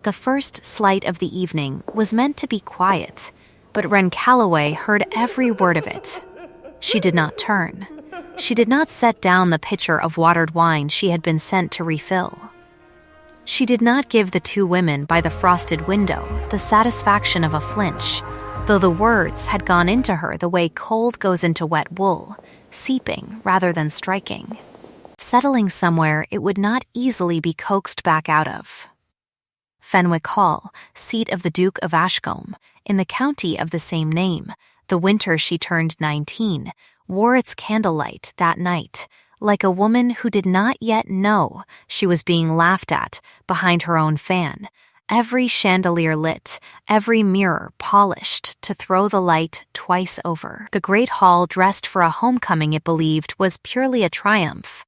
The first slight of the evening was meant to be quiet, but Wren Calloway heard every word of it. She did not turn. She did not set down the pitcher of watered wine she had been sent to refill. She did not give the two women by the frosted window the satisfaction of a flinch, though the words had gone into her the way cold goes into wet wool, seeping rather than striking, settling somewhere it would not easily be coaxed back out of. Fenwick Hall, seat of the Duke of Ashcombe, in the county of the same name, the winter she turned 19, wore its candlelight that night, like a woman who did not yet know she was being laughed at behind her own fan, every chandelier lit, every mirror polished to throw the light twice over. The great hall dressed for a homecoming it believed was purely a triumph.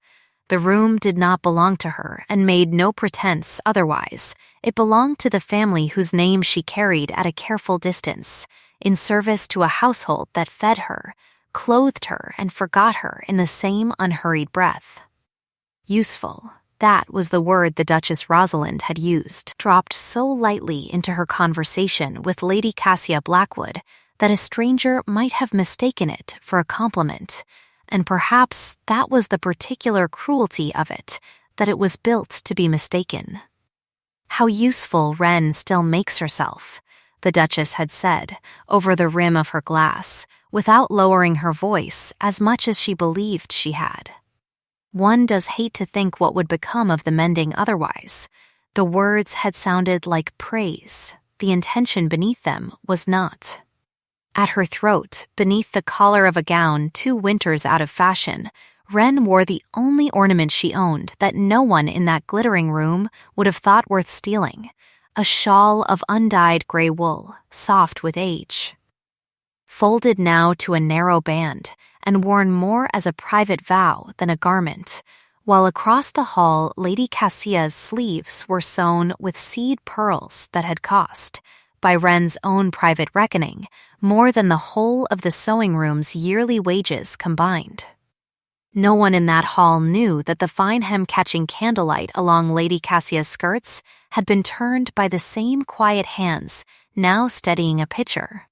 The room did not belong to her and made no pretense otherwise. It belonged to the family whose name she carried at a careful distance, in service to a household that fed her, clothed her, and forgot her in the same unhurried breath. Useful, that was the word the Duchess Rosalind had used, dropped so lightly into her conversation with Lady Cassia Blackwood that a stranger might have mistaken it for a compliment, and perhaps that was the particular cruelty of it, that it was built to be mistaken. "How useful Wren still makes herself," the Duchess had said, over the rim of her glass, without lowering her voice as much as she believed she had. One does hate to think what would become of the mending otherwise. The words had sounded like praise. The intention beneath them was not. At her throat, beneath the collar of a gown 2 winters out of fashion, Wren wore the only ornament she owned that no one in that glittering room would have thought worth stealing, a shawl of undyed gray wool, soft with age. Folded now to a narrow band and worn more as a private vow than a garment, while across the hall Lady Cassia's sleeves were sewn with seed pearls that had cost, by Wren's own private reckoning, more than the whole of the sewing room's yearly wages combined. No one in that hall knew that the fine hem-catching candlelight along Lady Cassia's skirts had been turned by the same quiet hands now steadying a pitcher,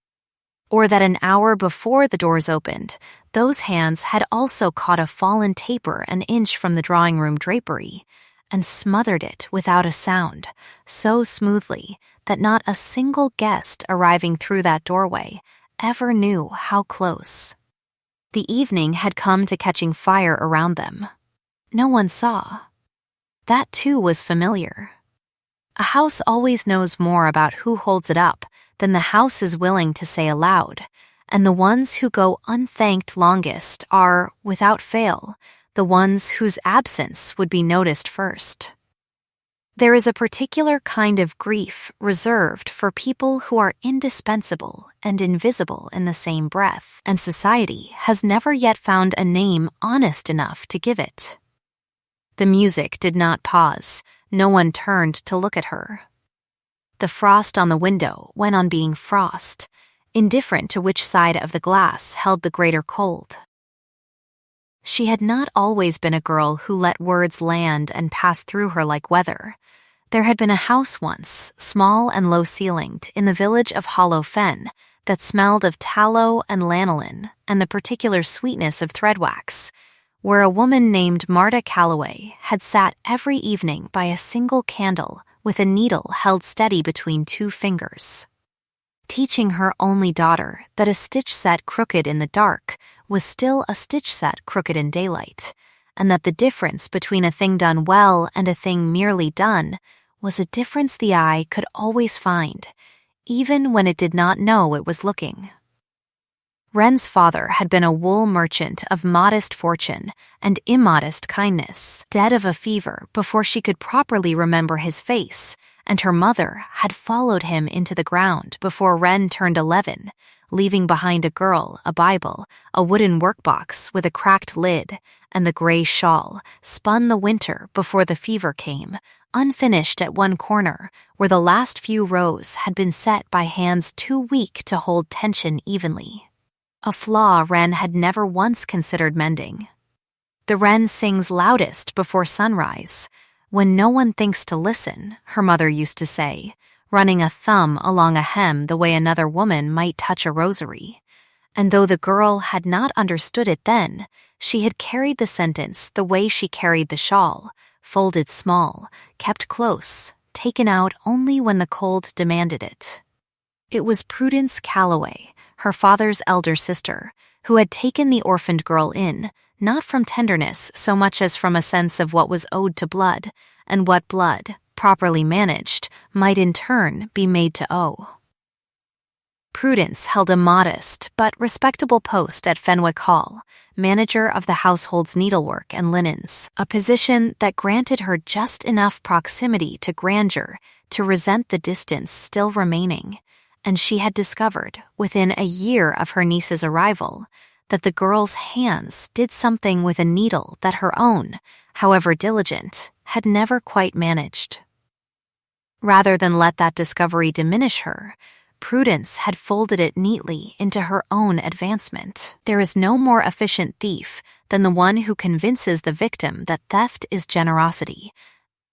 or that an hour before the doors opened, those hands had also caught a fallen taper an inch from the drawing-room drapery and smothered it without a sound, so smoothly that not a single guest arriving through that doorway ever knew how close. The evening had come to catching fire around them. No one saw. That too was familiar. A house always knows more about who holds it up than the house is willing to say aloud, and the ones who go unthanked longest are, without fail, the ones whose absence would be noticed first. There is a particular kind of grief reserved for people who are indispensable and invisible in the same breath, and society has never yet found a name honest enough to give it. The music did not pause. No one turned to look at her. The frost on the window went on being frost, indifferent to which side of the glass held the greater cold. She had not always been a girl who let words land and pass through her like weather. There had been a house once, small and low-ceilinged, in the village of Hollow Fen, that smelled of tallow and lanolin and the particular sweetness of threadwax, where a woman named Marta Calloway had sat every evening by a single candle with a needle held steady between 2 fingers, teaching her only daughter that a stitch set crooked in the dark was still a stitch set crooked in daylight, and that the difference between a thing done well and a thing merely done was a difference the eye could always find, even when it did not know it was looking. Wren's father had been a wool merchant of modest fortune and immodest kindness, dead of a fever before she could properly remember his face, and her mother had followed him into the ground before Wren turned 11, leaving behind a girl, a Bible, a wooden workbox with a cracked lid, and the gray shawl, spun the winter before the fever came, unfinished at one corner, where the last few rows had been set by hands too weak to hold tension evenly. A flaw Wren had never once considered mending. The wren sings loudest before sunrise. when no one thinks to listen, her mother used to say, running a thumb along a hem the way another woman might touch a rosary. And though the girl had not understood it then, she had carried the sentence the way she carried the shawl, folded small, kept close, taken out only when the cold demanded it. It was Prudence Calloway, her father's elder sister, who had taken the orphaned girl in, not from tenderness so much as from a sense of what was owed to blood, and what blood, properly managed, might in turn be made to owe. Prudence held a modest but respectable post at Fenwick Hall, manager of the household's needlework and linens, a position that granted her just enough proximity to grandeur to resent the distance still remaining, and she had discovered, within a year of her niece's arrival, that the girl's hands did something with a needle that her own, however diligent, had never quite managed. Rather than let that discovery diminish her, Prudence had folded it neatly into her own advancement. There is no more efficient thief than the one who convinces the victim that theft is generosity,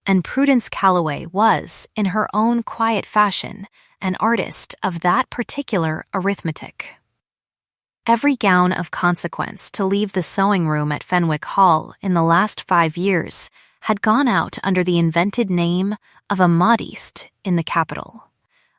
and Prudence Calloway was, in her own quiet fashion, an artist of that particular arithmetic. Every gown of consequence to leave the sewing room at Fenwick Hall in the last 5 years had gone out under the invented name of a modiste in the capital.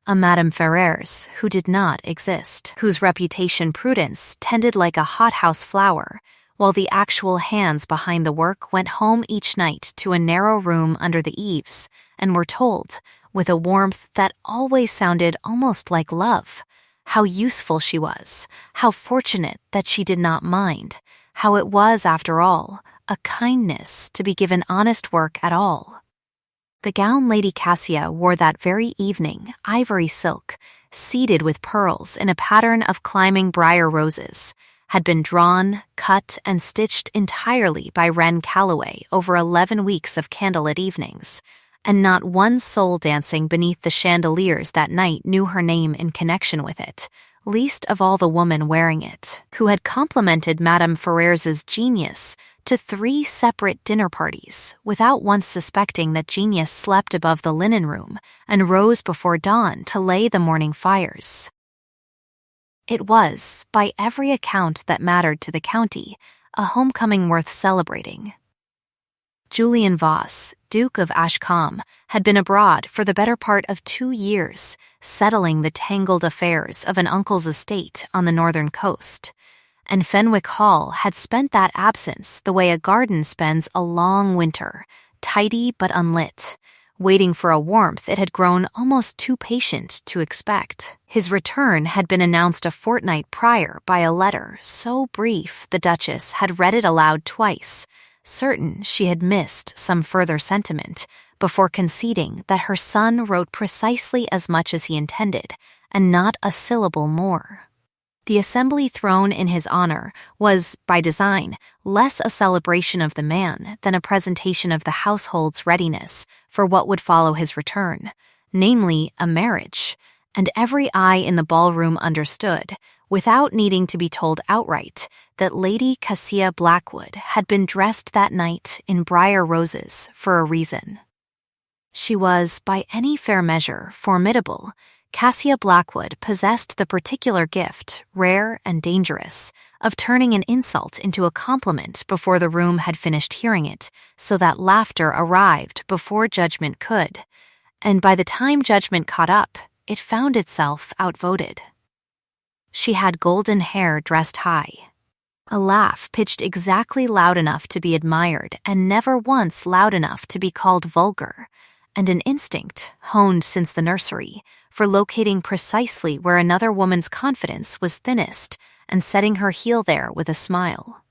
A Madame Ferrers who did not exist, whose reputation Prudence tended like a hothouse flower, while the actual hands behind the work went home each night to a narrow room under the eaves and were told, with a warmth that always sounded almost like love, how useful she was, how fortunate that she did not mind, how it was, after all, a kindness to be given honest work at all. The gown Lady Cassia wore that very evening, ivory silk, seeded with pearls in a pattern of climbing briar roses, had been drawn, cut, and stitched entirely by Wren Calloway over 11 weeks of candlelit evenings, and not one soul dancing beneath the chandeliers that night knew her name in connection with it, least of all the woman wearing it, who had complimented Madame Ferrers's genius to 3 separate dinner parties without once suspecting that genius slept above the linen room and rose before dawn to lay the morning fires. It was, by every account that mattered to the county, a homecoming worth celebrating. Julian Voss, Duke of Ashcombe, had been abroad for the better part of 2 years, settling the tangled affairs of an uncle's estate on the northern coast, and Fenwick Hall had spent that absence the way a garden spends a long winter, tidy but unlit, waiting for a warmth it had grown almost too patient to expect. His return had been announced a fortnight prior by a letter so brief the Duchess had read it aloud twice, certain she had missed some further sentiment, before conceding that her son wrote precisely as much as he intended, and not a syllable more. The assembly thrown in his honor was, by design, less a celebration of the man than a presentation of the household's readiness for what would follow his return, namely a marriage, and every eye in the ballroom understood, without needing to be told outright, that Lady Cassia Blackwood had been dressed that night in briar roses for a reason. She was, by any fair measure, formidable. Cassia Blackwood possessed the particular gift, rare and dangerous, of turning an insult into a compliment before the room had finished hearing it, so that laughter arrived before judgment could, and by the time judgment caught up, it found itself outvoted. She had golden hair dressed high, a laugh pitched exactly loud enough to be admired and never once loud enough to be called vulgar, and an instinct, honed since the nursery, for locating precisely where another woman's confidence was thinnest and setting her heel there with a smile.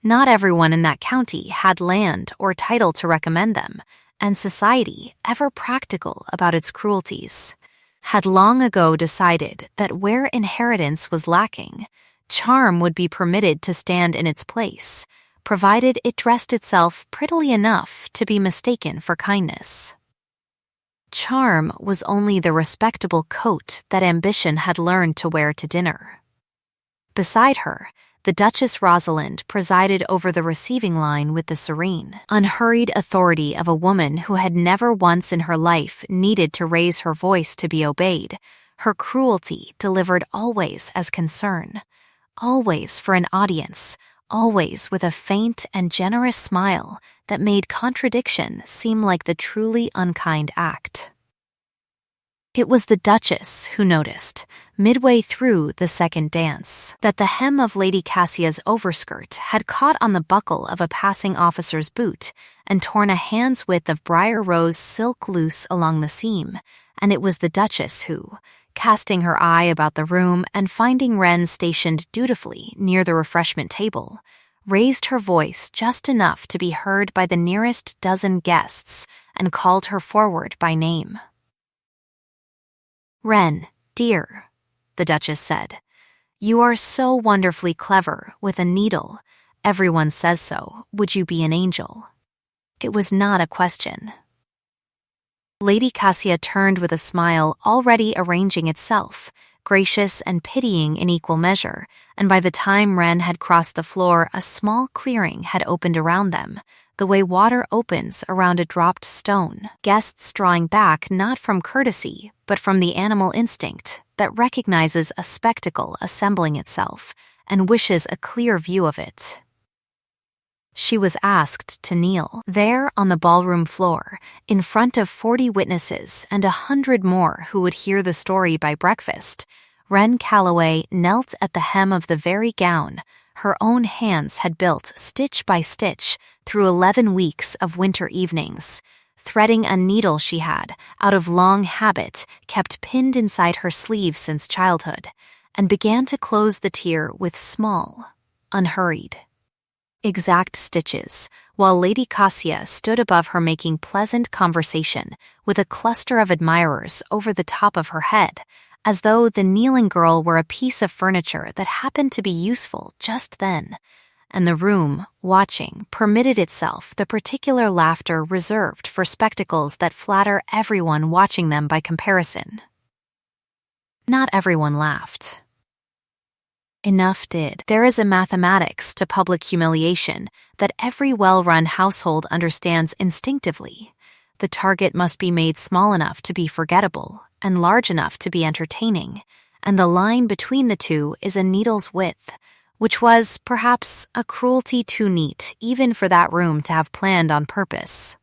Not everyone in that county had land or title to recommend them, and society, ever practical about its cruelties, had long ago decided that where inheritance was lacking, charm would be permitted to stand in its place, provided it dressed itself prettily enough to be mistaken for kindness. Charm was only the respectable coat that ambition had learned to wear to dinner. Beside her, the Duchess Rosalind presided over the receiving line with the serene, unhurried authority of a woman who had never once in her life needed to raise her voice to be obeyed, her cruelty delivered always as concern, always for an audience, always with a faint and generous smile that made contradiction seem like the truly unkind act. It was the Duchess who noticed, midway through the second dance, that the hem of Lady Cassia's overskirt had caught on the buckle of a passing officer's boot and torn a hand's width of briar rose silk loose along the seam, and it was the Duchess who, casting her eye about the room and finding Wren stationed dutifully near the refreshment table, raised her voice just enough to be heard by the nearest dozen guests and called her forward by name. "Wren, dear," the Duchess said, "you are so wonderfully clever with a needle. Everyone says so. Would you be an angel?" It was not a question. Lady Cassia turned with a smile already arranging itself, gracious and pitying in equal measure, and by the time Wren had crossed the floor, a small clearing had opened around them, the way water opens around a dropped stone, guests drawing back not from courtesy, but from the animal instinct that recognizes a spectacle assembling itself and wishes a clear view of it. She was asked to kneel there on the ballroom floor, in front of 40 witnesses and 100 more who would hear the story by breakfast. Wren Calloway knelt at the hem of the very gown her own hands had built stitch by stitch through 11 weeks of winter evenings, threading a needle she had, out of long habit, kept pinned inside her sleeve since childhood, and began to close the tier with small, unhurried, exact stitches, while Lady Cassia stood above her making pleasant conversation with a cluster of admirers over the top of her head, as though the kneeling girl were a piece of furniture that happened to be useful just then, and the room, watching, permitted itself the particular laughter reserved for spectacles that flatter everyone watching them by comparison. Not everyone laughed. Enough did. There is a mathematics to public humiliation that every well-run household understands instinctively. The target must be made small enough to be forgettable and large enough to be entertaining, and the line between the two is a needle's width, which was, perhaps, a cruelty too neat even for that room to have planned on purpose.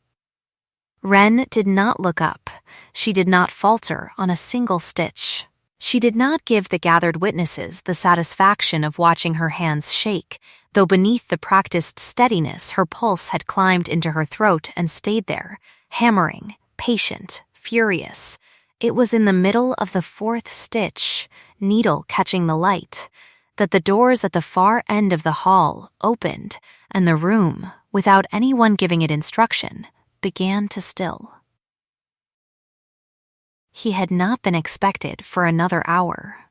Wren did not look up. She did not falter on a single stitch. She did not give the gathered witnesses the satisfaction of watching her hands shake, though beneath the practiced steadiness her pulse had climbed into her throat and stayed there, hammering, patient, furious. It was in the middle of the 4th stitch, needle catching the light, that the doors at the far end of the hall opened, and the room, without anyone giving it instruction, began to still. He had not been expected for another hour.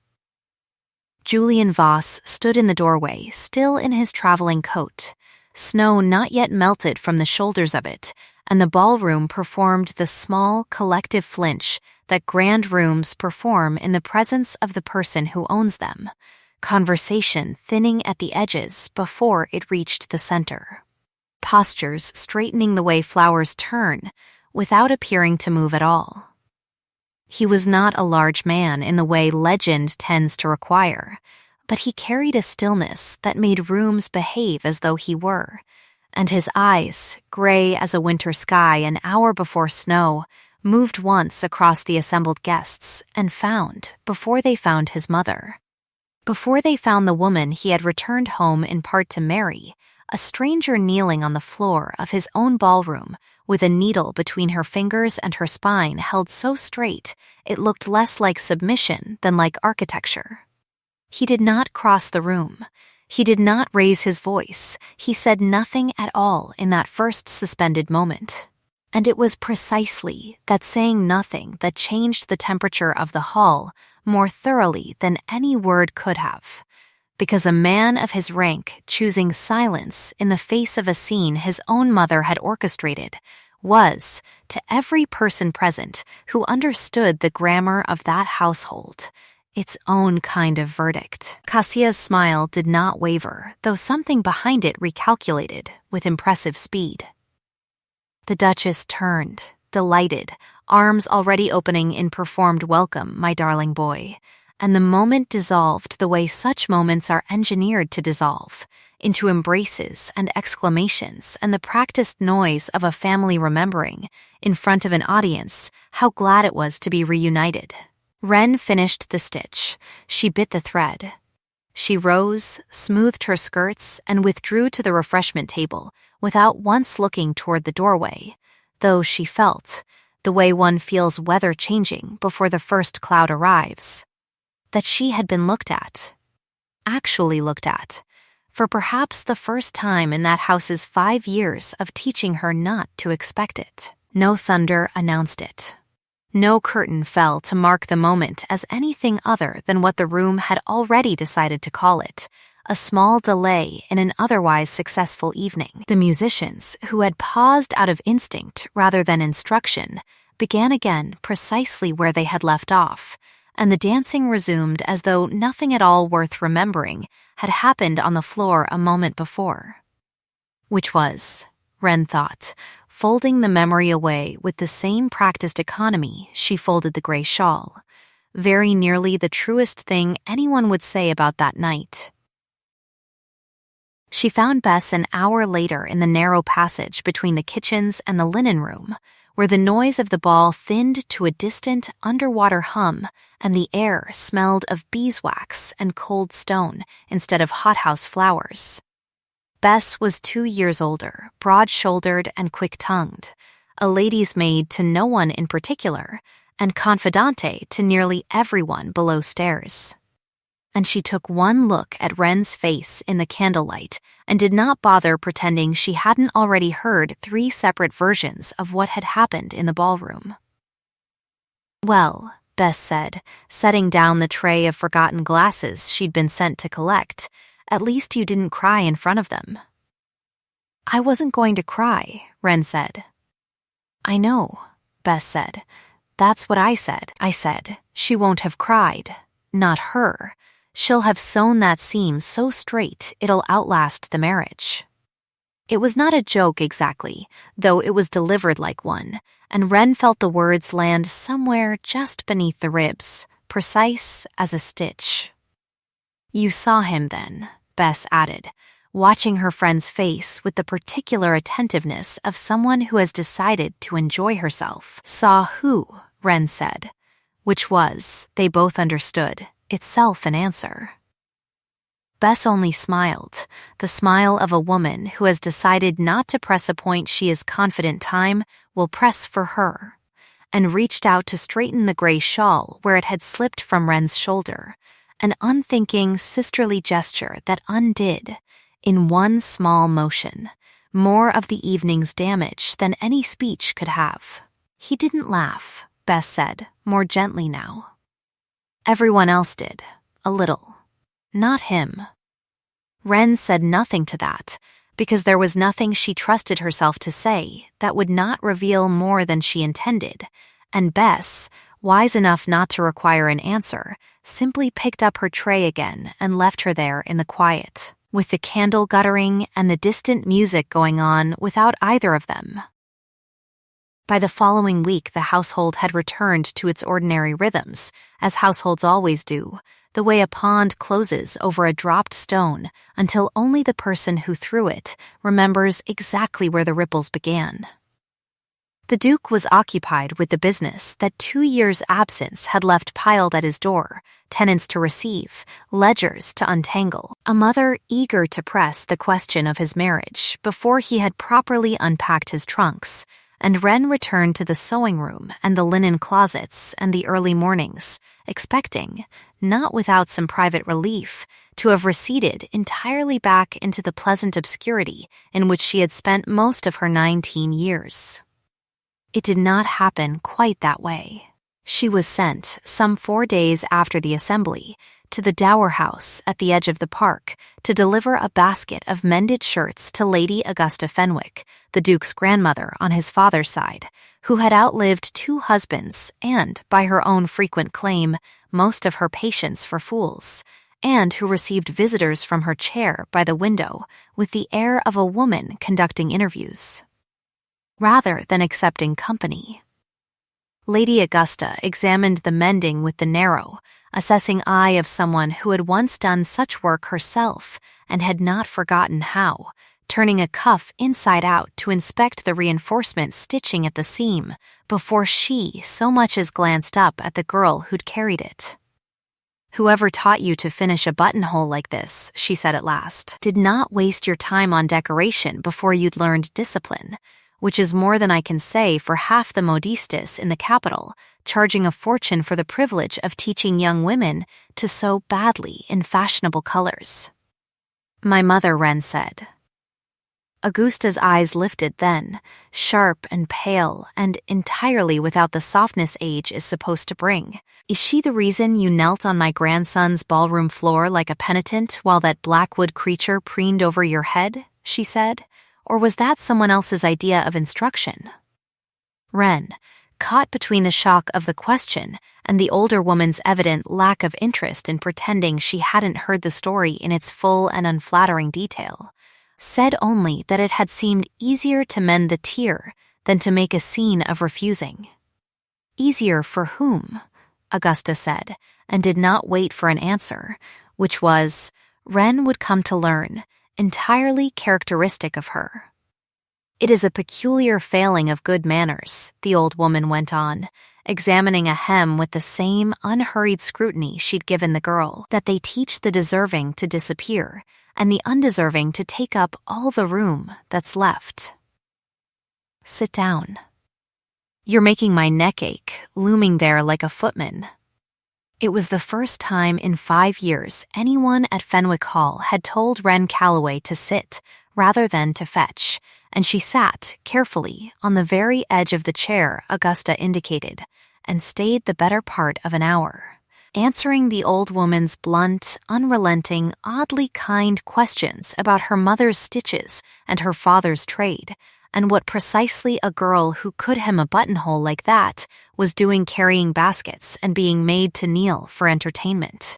Julian Voss stood in the doorway, still in his traveling coat. Snow not yet melted from the shoulders of it, and the ballroom performed the small, collective flinch that grand rooms perform in the presence of the person who owns them, conversation thinning at the edges before it reached the center, postures straightening the way flowers turn without appearing to move at all. He was not a large man in the way legend tends to require, but he carried a stillness that made rooms behave as though he were, and his eyes, gray as a winter sky an hour before snow, moved once across the assembled guests and found, before they found his mother, before they found the woman he had returned home in part to marry, a stranger kneeling on the floor of his own ballroom with a needle between her fingers and her spine held so straight it looked less like submission than like architecture. He did not cross the room. He did not raise his voice. He said nothing at all in that first suspended moment. And it was precisely that saying nothing that changed the temperature of the hall more thoroughly than any word could have. Because a man of his rank choosing silence in the face of a scene his own mother had orchestrated was, to every person present who understood the grammar of that household, its own kind of verdict. Kassia's smile did not waver, though something behind it recalculated with impressive speed. The Duchess turned, delighted, arms already opening in performed welcome, my darling boy, and the moment dissolved the way such moments are engineered to dissolve, into embraces and exclamations and the practiced noise of a family remembering, in front of an audience, how glad it was to be reunited. Ren finished the stitch. She bit the thread. She rose, smoothed her skirts, and withdrew to the refreshment table without once looking toward the doorway, though she felt, the way one feels weather changing before the first cloud arrives, that she had been looked at, actually looked at, for perhaps the first time in that house's 5 years of teaching her not to expect it. No thunder announced it. No curtain fell to mark the moment as anything other than what the room had already decided to call it, a small delay in an otherwise successful evening. The musicians, who had paused out of instinct rather than instruction, began again precisely where they had left off, and the dancing resumed as though nothing at all worth remembering had happened on the floor a moment before. Which was, Ren thought, folding the memory away with the same practiced economy she folded the gray shawl, very nearly the truest thing anyone would say about that night. She found Bess an hour later in the narrow passage between the kitchens and the linen room, where the noise of the ball thinned to a distant underwater hum and the air smelled of beeswax and cold stone instead of hothouse flowers. Bess was 2 years older, broad-shouldered and quick-tongued, a lady's maid to no one in particular, and confidante to nearly everyone below stairs. And she took one look at Ren's face in the candlelight and did not bother pretending she hadn't already heard 3 separate versions of what had happened in the ballroom. "Well," Bess said, setting down the tray of forgotten glasses she'd been sent to collect, "at least you didn't cry in front of them." "I wasn't going to cry," Ren said. "I know," Bess said. "That's what I said. I said, she won't have cried. Not her. She'll have sewn that seam so straight it'll outlast the marriage." It was not a joke exactly, though it was delivered like one, and Ren felt the words land somewhere just beneath the ribs, precise as a stitch. "You saw him then," Bess added, watching her friend's face with the particular attentiveness of someone who has decided to enjoy herself. "Saw who?" Ren said, which was, they both understood, itself an answer. Bess only smiled, the smile of a woman who has decided not to press a point she is confident time will press for her, and reached out to straighten the gray shawl where it had slipped from Ren's shoulder, an unthinking, sisterly gesture that undid, in one small motion, more of the evening's damage than any speech could have. "He didn't laugh," Bess said, more gently now. "Everyone else did, a little. Not him." Ren said nothing to that, because there was nothing she trusted herself to say that would not reveal more than she intended, and Bess, wise enough not to require an answer, simply picked up her tray again and left her there in the quiet, with the candle guttering and the distant music going on without either of them. By the following week, the household had returned to its ordinary rhythms, as households always do, the way a pond closes over a dropped stone until only the person who threw it remembers exactly where the ripples began. The Duke was occupied with the business that 2 years' absence had left piled at his door, tenants to receive, ledgers to untangle, a mother eager to press the question of his marriage before he had properly unpacked his trunks, and Ren returned to the sewing room and the linen closets and the early mornings, expecting, not without some private relief, to have receded entirely back into the pleasant obscurity in which she had spent most of her 19 years. It did not happen quite that way. She was sent, some 4 days after the assembly, to the dower house at the edge of the park to deliver a basket of mended shirts to Lady Augusta Fenwick, the Duke's grandmother on his father's side, who had outlived 2 husbands and, by her own frequent claim, most of her patience for fools, and who received visitors from her chair by the window with the air of a woman conducting interviews, rather than accepting company. Lady Augusta examined the mending with the narrow, assessing eye of someone who had once done such work herself and had not forgotten how, turning a cuff inside out to inspect the reinforcement stitching at the seam before she so much as glanced up at the girl who'd carried it. "Whoever taught you to finish a buttonhole like this," she said at last, "did not waste your time on decoration before you'd learned discipline, which is more than I can say for half the modistes in the capital, charging a fortune for the privilege of teaching young women to sew badly in fashionable colors." "My mother," Wren said. Augusta's eyes lifted then, sharp and pale and entirely without the softness age is supposed to bring. "Is she the reason you knelt on my grandson's ballroom floor like a penitent while that blackwood creature preened over your head?" she said. "Or was that someone else's idea of instruction?" Wren, caught between the shock of the question and the older woman's evident lack of interest in pretending she hadn't heard the story in its full and unflattering detail, said only that it had seemed easier to mend the tear than to make a scene of refusing. "Easier for whom?" Augusta said, and did not wait for an answer, which was, Wren would come to learn, entirely characteristic of her. "It is a peculiar failing of good manners," the old woman went on, examining a hem with the same unhurried scrutiny she'd given the girl, "that they teach the deserving to disappear and the undeserving to take up all the room that's left." "Sit down. You're making my neck ache, looming there like a footman." It was the first time in 5 years anyone at Fenwick Hall had told Wren Calloway to sit rather than to fetch, and she sat, carefully, on the very edge of the chair Augusta indicated, and stayed the better part of an hour, answering the old woman's blunt, unrelenting, oddly kind questions about her mother's stitches and her father's trade, and what precisely a girl who could hem a buttonhole like that was doing carrying baskets and being made to kneel for entertainment.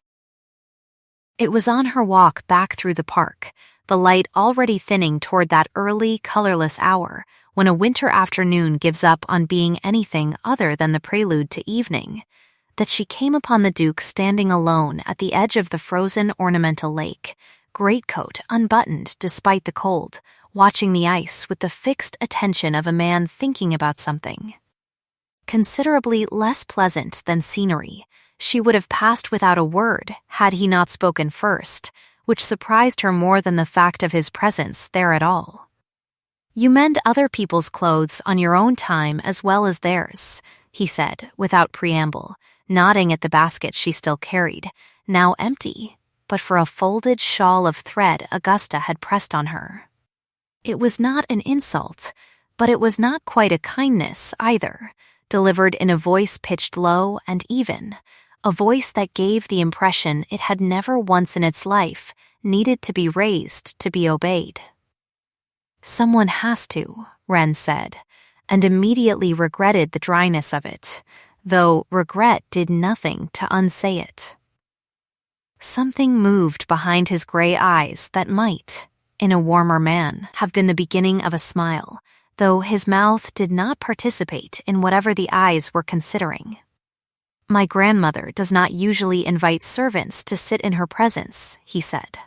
It was on her walk back through the park, the light already thinning toward that early, colorless hour when a winter afternoon gives up on being anything other than the prelude to evening, that she came upon the Duke standing alone at the edge of the frozen ornamental lake, greatcoat unbuttoned despite the cold, watching the ice with the fixed attention of a man thinking about something. Considerably less pleasant than scenery, she would have passed without a word had he not spoken first, which surprised her more than the fact of his presence there at all. "You mend other people's clothes on your own time as well as theirs," he said, without preamble, nodding at the basket she still carried, now empty, but for a folded shawl of thread Augusta had pressed on her. It was not an insult, but it was not quite a kindness either, delivered in a voice pitched low and even, a voice that gave the impression it had never once in its life needed to be raised to be obeyed. "Someone has to," Wren said, and immediately regretted the dryness of it, though regret did nothing to unsay it. Something moved behind his gray eyes that might, in a warmer man, have been the beginning of a smile, though his mouth did not participate in whatever the eyes were considering. "My grandmother does not usually invite servants to sit in her presence," he said.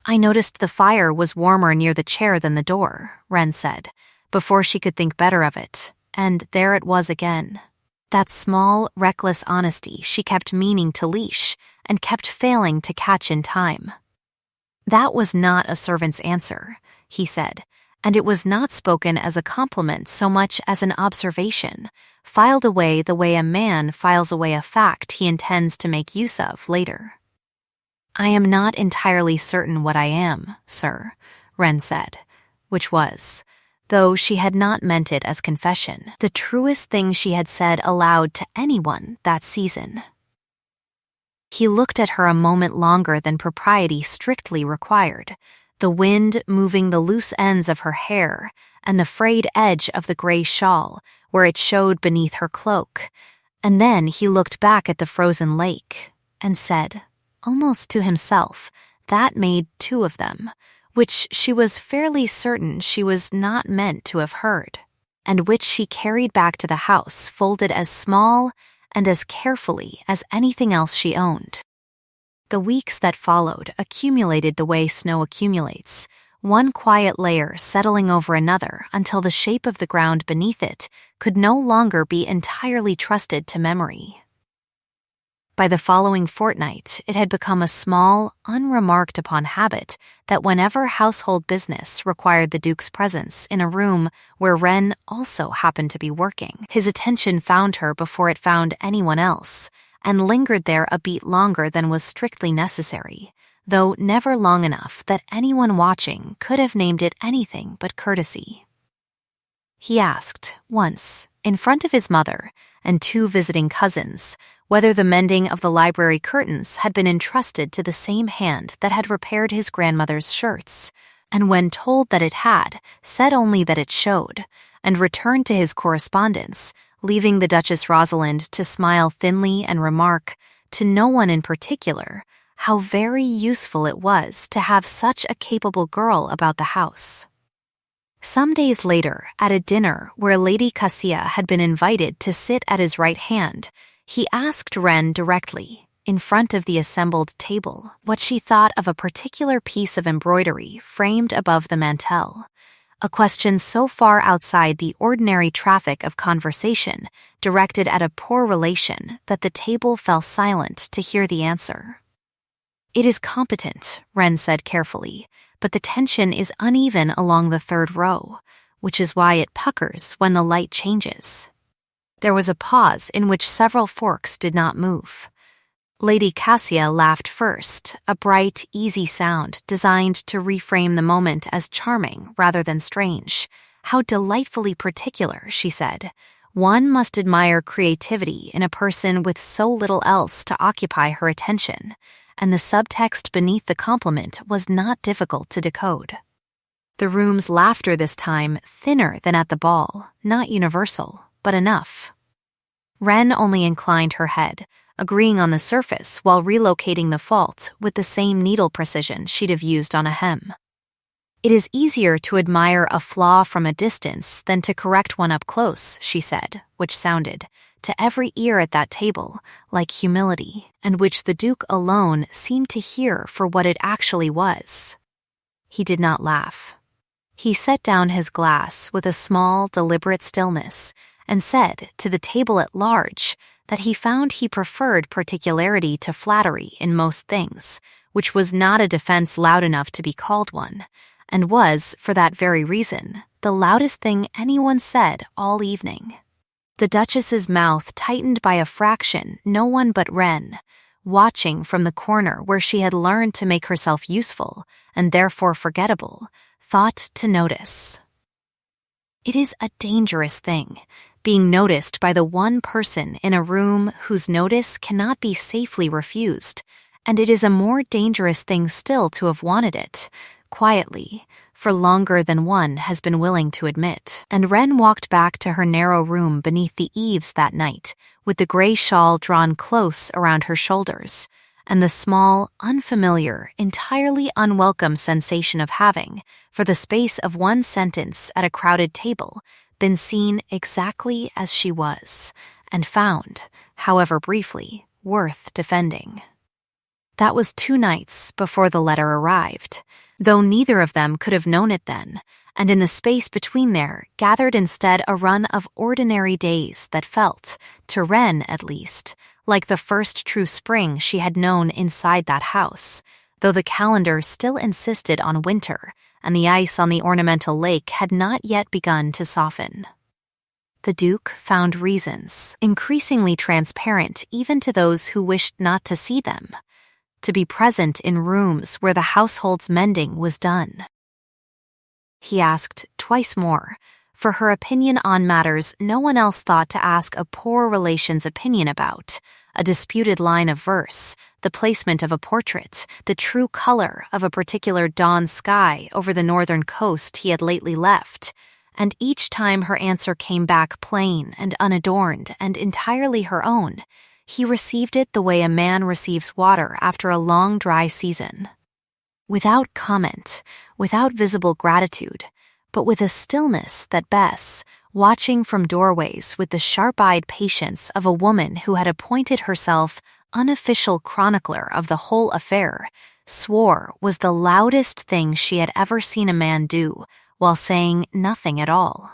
"I noticed the fire was warmer near the chair than the door," Wren said, before she could think better of it, and there it was again. That small, reckless honesty she kept meaning to leash and kept failing to catch in time. "That was not a servant's answer," he said, and it was not spoken as a compliment so much as an observation, filed away the way a man files away a fact he intends to make use of later. "I am not entirely certain what I am, sir," Wren said, which was, though she had not meant it as confession, the truest thing she had said aloud to anyone that season. He looked at her a moment longer than propriety strictly required, the wind moving the loose ends of her hair and the frayed edge of the gray shawl where it showed beneath her cloak, and then he looked back at the frozen lake and said, almost to himself, that made two of them, which she was fairly certain she was not meant to have heard, and which she carried back to the house folded as small and as carefully as anything else she owned. The weeks that followed accumulated the way snow accumulates, one quiet layer settling over another until the shape of the ground beneath it could no longer be entirely trusted to memory. By the following fortnight, it had become a small, unremarked-upon habit that whenever household business required the Duke's presence in a room where Wren also happened to be working, his attention found her before it found anyone else, and lingered there a beat longer than was strictly necessary, though never long enough that anyone watching could have named it anything but courtesy. He asked, once, in front of his mother and two visiting cousins, whether the mending of the library curtains had been entrusted to the same hand that had repaired his grandmother's shirts, and when told that it had, said only that it showed, and returned to his correspondence, leaving the Duchess Rosalind to smile thinly and remark, to no one in particular, how very useful it was to have such a capable girl about the house. Some days later, at a dinner where Lady Cassia had been invited to sit at his right hand, he asked Wren directly, in front of the assembled table, what she thought of a particular piece of embroidery framed above the mantel, a question so far outside the ordinary traffic of conversation directed at a poor relation that the table fell silent to hear the answer. "It is competent," Wren said carefully, "but the tension is uneven along the third row, which is why it puckers when the light changes." There was a pause in which several forks did not move. Lady Cassia laughed first, a bright, easy sound designed to reframe the moment as charming rather than strange. "How delightfully particular," she said. "One must admire creativity in a person with so little else to occupy her attention," and the subtext beneath the compliment was not difficult to decode. The room's laughter this time thinner than at the ball, not universal, but enough. Wren only inclined her head, agreeing on the surface while relocating the fault with the same needle precision she'd have used on a hem. "It is easier to admire a flaw from a distance than to correct one up close," she said, which sounded, to every ear at that table, like humility, and which the Duke alone seemed to hear for what it actually was. He did not laugh. He set down his glass with a small, deliberate stillness, and said to the table at large that he found he preferred particularity to flattery in most things, which was not a defense loud enough to be called one, and was, for that very reason, the loudest thing anyone said all evening. The Duchess's mouth tightened by a fraction no one but Wren, watching from the corner where she had learned to make herself useful, and therefore forgettable, thought to notice. It is a dangerous thing, being noticed by the one person in a room whose notice cannot be safely refused, and it is a more dangerous thing still to have wanted it, quietly, for longer than one has been willing to admit. And Wren walked back to her narrow room beneath the eaves that night, with the gray shawl drawn close around her shoulders, and the small, unfamiliar, entirely unwelcome sensation of having, for the space of one sentence at a crowded table, been seen exactly as she was, and found, however briefly, worth defending. That was 2 nights before the letter arrived, though neither of them could have known it then, and in the space between there gathered instead a run of ordinary days that felt, to Wren at least, like the first true spring she had known inside that house, though the calendar still insisted on winter, and the ice on the ornamental lake had not yet begun to soften. The Duke found reasons, increasingly transparent even to those who wished not to see them, to be present in rooms where the household's mending was done. He asked twice more, for her opinion on matters no one else thought to ask a poor relation's opinion about, a disputed line of verse, the placement of a portrait, the true color of a particular dawn sky over the northern coast he had lately left, and each time her answer came back plain and unadorned and entirely her own, he received it the way a man receives water after a long dry season. Without comment, without visible gratitude, but with a stillness that Bess, watching from doorways with the sharp-eyed patience of a woman who had appointed herself unofficial chronicler of the whole affair, swore was the loudest thing she had ever seen a man do while saying nothing at all.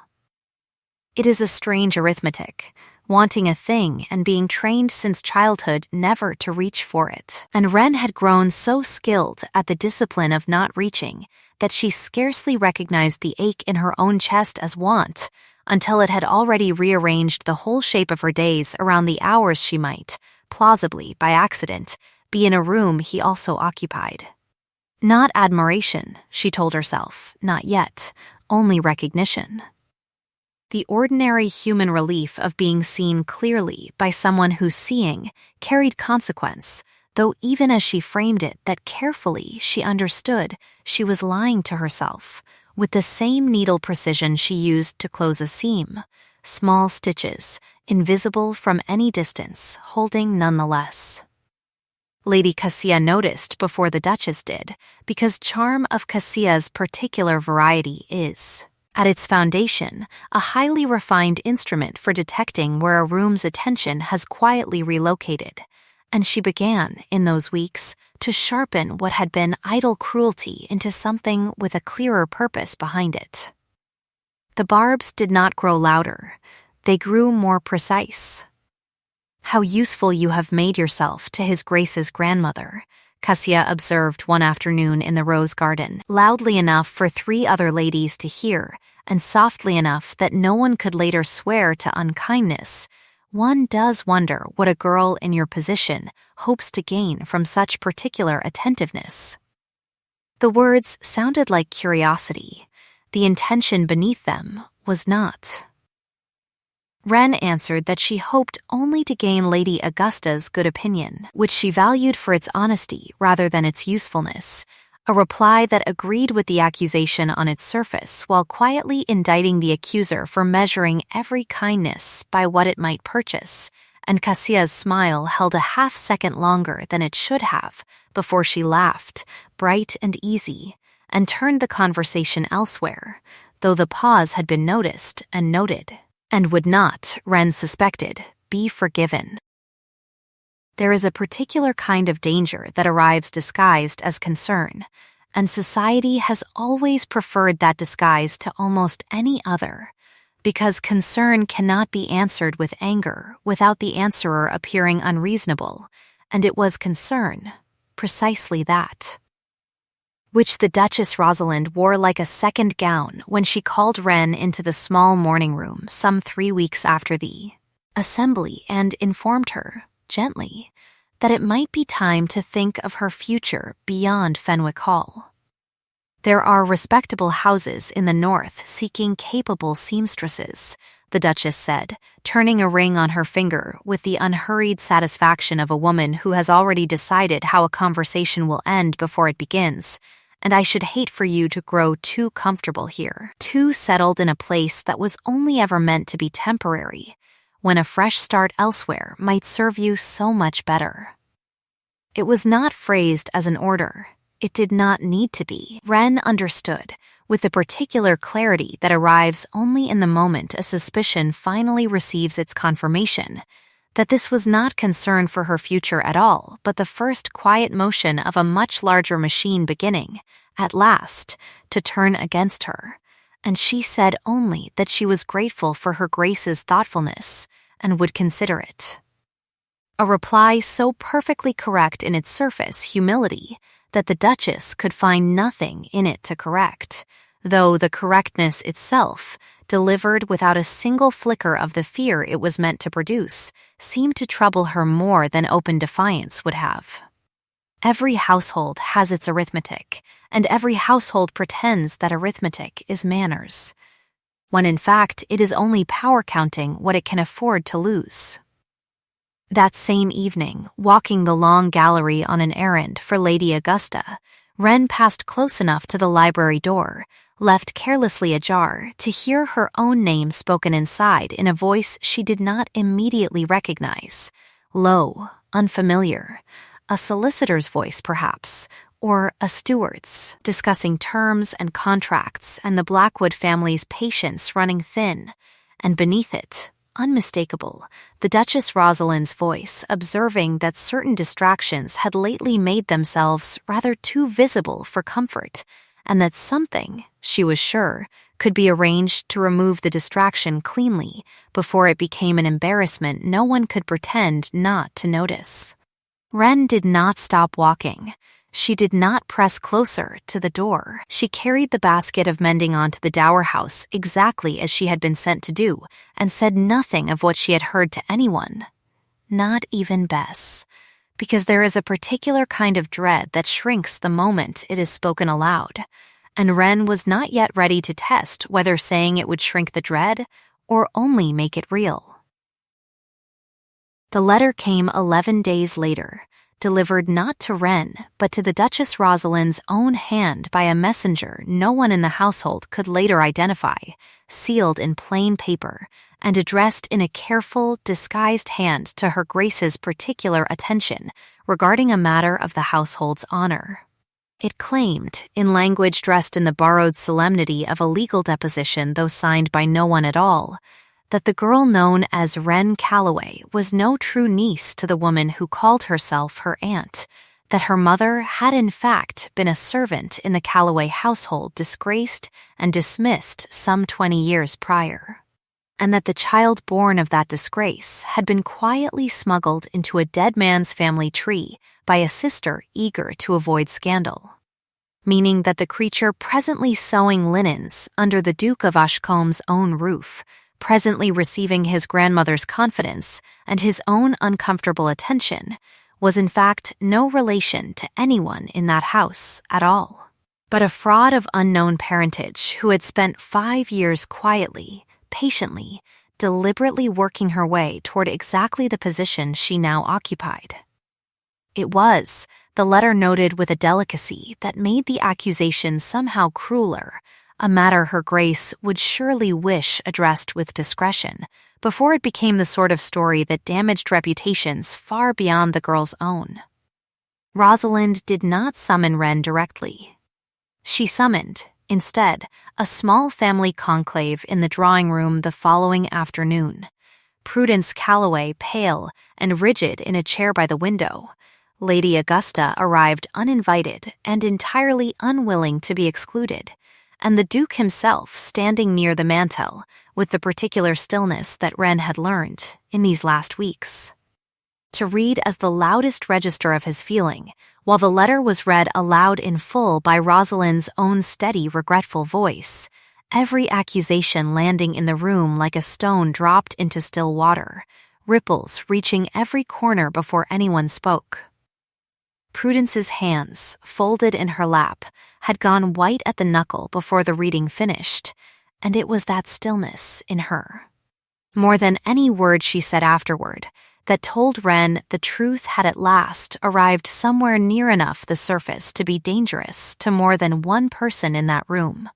It is a strange arithmetic, wanting a thing and being trained since childhood never to reach for it. And Wren had grown so skilled at the discipline of not reaching that she scarcely recognized the ache in her own chest as want, until it had already rearranged the whole shape of her days around the hours she might, plausibly by accident, be in a room he also occupied. Not admiration, she told herself, not yet, only recognition. The ordinary human relief of being seen clearly by someone whose seeing carried consequence, though even as she framed it that carefully she understood she was lying to herself, with the same needle precision she used to close a seam, small stitches, invisible from any distance, holding nonetheless. Lady Cassia noticed before the Duchess did, because charm of Cassia's particular variety is, at its foundation, a highly refined instrument for detecting where a room's attention has quietly relocated, and she began, in those weeks, to sharpen what had been idle cruelty into something with a clearer purpose behind it. The barbs did not grow louder, they grew more precise. "How useful you have made yourself to His Grace's grandmother," Cassia observed one afternoon in the rose garden, loudly enough for 3 other ladies to hear, and softly enough that no one could later swear to unkindness. "One does wonder what a girl in your position hopes to gain from such particular attentiveness." The words sounded like curiosity. The intention beneath them was not. Wren answered that she hoped only to gain Lady Augusta's good opinion, which she valued for its honesty rather than its usefulness, a reply that agreed with the accusation on its surface while quietly indicting the accuser for measuring every kindness by what it might purchase, and Cassia's smile held a half-second longer than it should have before she laughed, bright and easy, and turned the conversation elsewhere, though the pause had been noticed and noted, and would not, Wren suspected, be forgiven. There is a particular kind of danger that arrives disguised as concern, and society has always preferred that disguise to almost any other, because concern cannot be answered with anger without the answerer appearing unreasonable, and it was concern, precisely that, which the Duchess Rosalind wore like a second gown when she called Wren into the small morning room some 3 weeks after the assembly and informed her, gently, that it might be time to think of her future beyond Fenwick Hall. "There are respectable houses in the north seeking capable seamstresses," the Duchess said, turning a ring on her finger with the unhurried satisfaction of a woman who has already decided how a conversation will end before it begins, "and I should hate for you to grow too comfortable here, too settled in a place that was only ever meant to be temporary, when a fresh start elsewhere might serve you so much better." It was not phrased as an order. It did not need to be. Wren understood, with the particular clarity that arrives only in the moment a suspicion finally receives its confirmation, that this was not concern for her future at all, but the first quiet motion of a much larger machine beginning, at last, to turn against her, and she said only that she was grateful for her Grace's thoughtfulness and would consider it. A reply so perfectly correct in its surface humility that the Duchess could find nothing in it to correct, though the correctness itself, delivered without a single flicker of the fear it was meant to produce, seemed to trouble her more than open defiance would have. Every household has its arithmetic, and every household pretends that arithmetic is manners. when in fact it is only power counting what it can afford to lose. That same evening, walking the long gallery on an errand for Lady Augusta, Wren passed close enough to the library door, left carelessly ajar, to hear her own name spoken inside in a voice she did not immediately recognize. Low, unfamiliar. A solicitor's voice, perhaps, or a steward's, discussing terms and contracts and the Blackwood family's patience running thin. And beneath it, unmistakable, the Duchess Rosalind's voice observing that certain distractions had lately made themselves rather too visible for comfort, and that something, she was sure, could be arranged to remove the distraction cleanly before it became an embarrassment no one could pretend not to notice. Wren did not stop walking. She did not press closer to the door. She carried the basket of mending onto the dower house exactly as she had been sent to do, and said nothing of what she had heard to anyone. Not even Bess, because there is a particular kind of dread that shrinks the moment it is spoken aloud, and Wren was not yet ready to test whether saying it would shrink the dread or only make it real. The letter came 11 days later, delivered not to Wren, but to the Duchess Rosalind's own hand by a messenger no one in the household could later identify, sealed in plain paper, and addressed in a careful, disguised hand to her Grace's particular attention regarding a matter of the household's honor. It claimed, in language dressed in the borrowed solemnity of a legal deposition though signed by no one at all, that the girl known as Wren Calloway was no true niece to the woman who called herself her aunt, that her mother had in fact been a servant in the Calloway household disgraced and dismissed some 20 years prior, and that the child born of that disgrace had been quietly smuggled into a dead man's family tree by a sister eager to avoid scandal, meaning that the creature presently sewing linens under the Duke of Ashcombe's own roof, presently receiving his grandmother's confidence and his own uncomfortable attention, was in fact no relation to anyone in that house at all, but a fraud of unknown parentage who had spent 5 years quietly, patiently, deliberately working her way toward exactly the position she now occupied. It was, the letter noted with a delicacy that made the accusation somehow crueler, a matter her Grace would surely wish addressed with discretion, before it became the sort of story that damaged reputations far beyond the girl's own. Rosalind did not summon Wren directly. She summoned, instead, a small family conclave in the drawing room the following afternoon. Prudence Calloway pale and rigid in a chair by the window. Lady Augusta arrived uninvited and entirely unwilling to be excluded, and the Duke himself standing near the mantel, with the particular stillness that Wren had learned in these last weeks. To read as the loudest register of his feeling, while the letter was read aloud in full by Rosalind's own steady, regretful voice, every accusation landing in the room like a stone dropped into still water, ripples reaching every corner before anyone spoke. Prudence's hands, folded in her lap, had gone white at the knuckle before the reading finished, and it was that stillness in her, more than any word she said afterward, that told Wren the truth had at last arrived somewhere near enough the surface to be dangerous to more than one person in that room.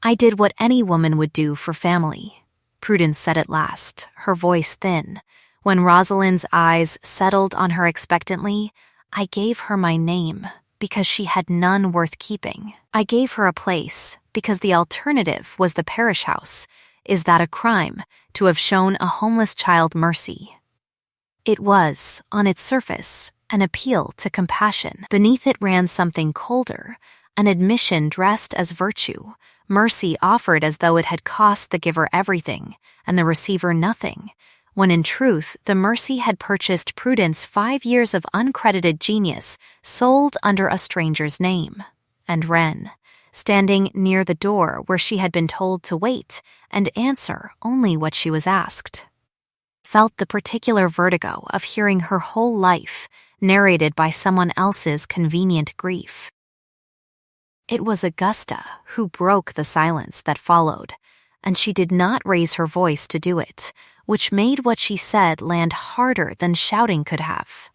"I did what any woman would do for family," Prudence said at last, her voice thin. When Rosalind's eyes settled on her expectantly, "I gave her my name because she had none worth keeping. I gave her a place because the alternative was the parish house. Is that a crime, to have shown a homeless child mercy?" It was, on its surface, an appeal to compassion. Beneath it ran something colder, an admission dressed as virtue, mercy offered as though it had cost the giver everything and the receiver nothing, when in truth the mercy had purchased Prudence 5 years of uncredited genius sold under a stranger's name. And Wren, standing near the door where she had been told to wait and answer only what she was asked, felt the particular vertigo of hearing her whole life narrated by someone else's convenient grief. It was Augusta who broke the silence that followed, and she did not raise her voice to do it, which made what she said land harder than shouting could have.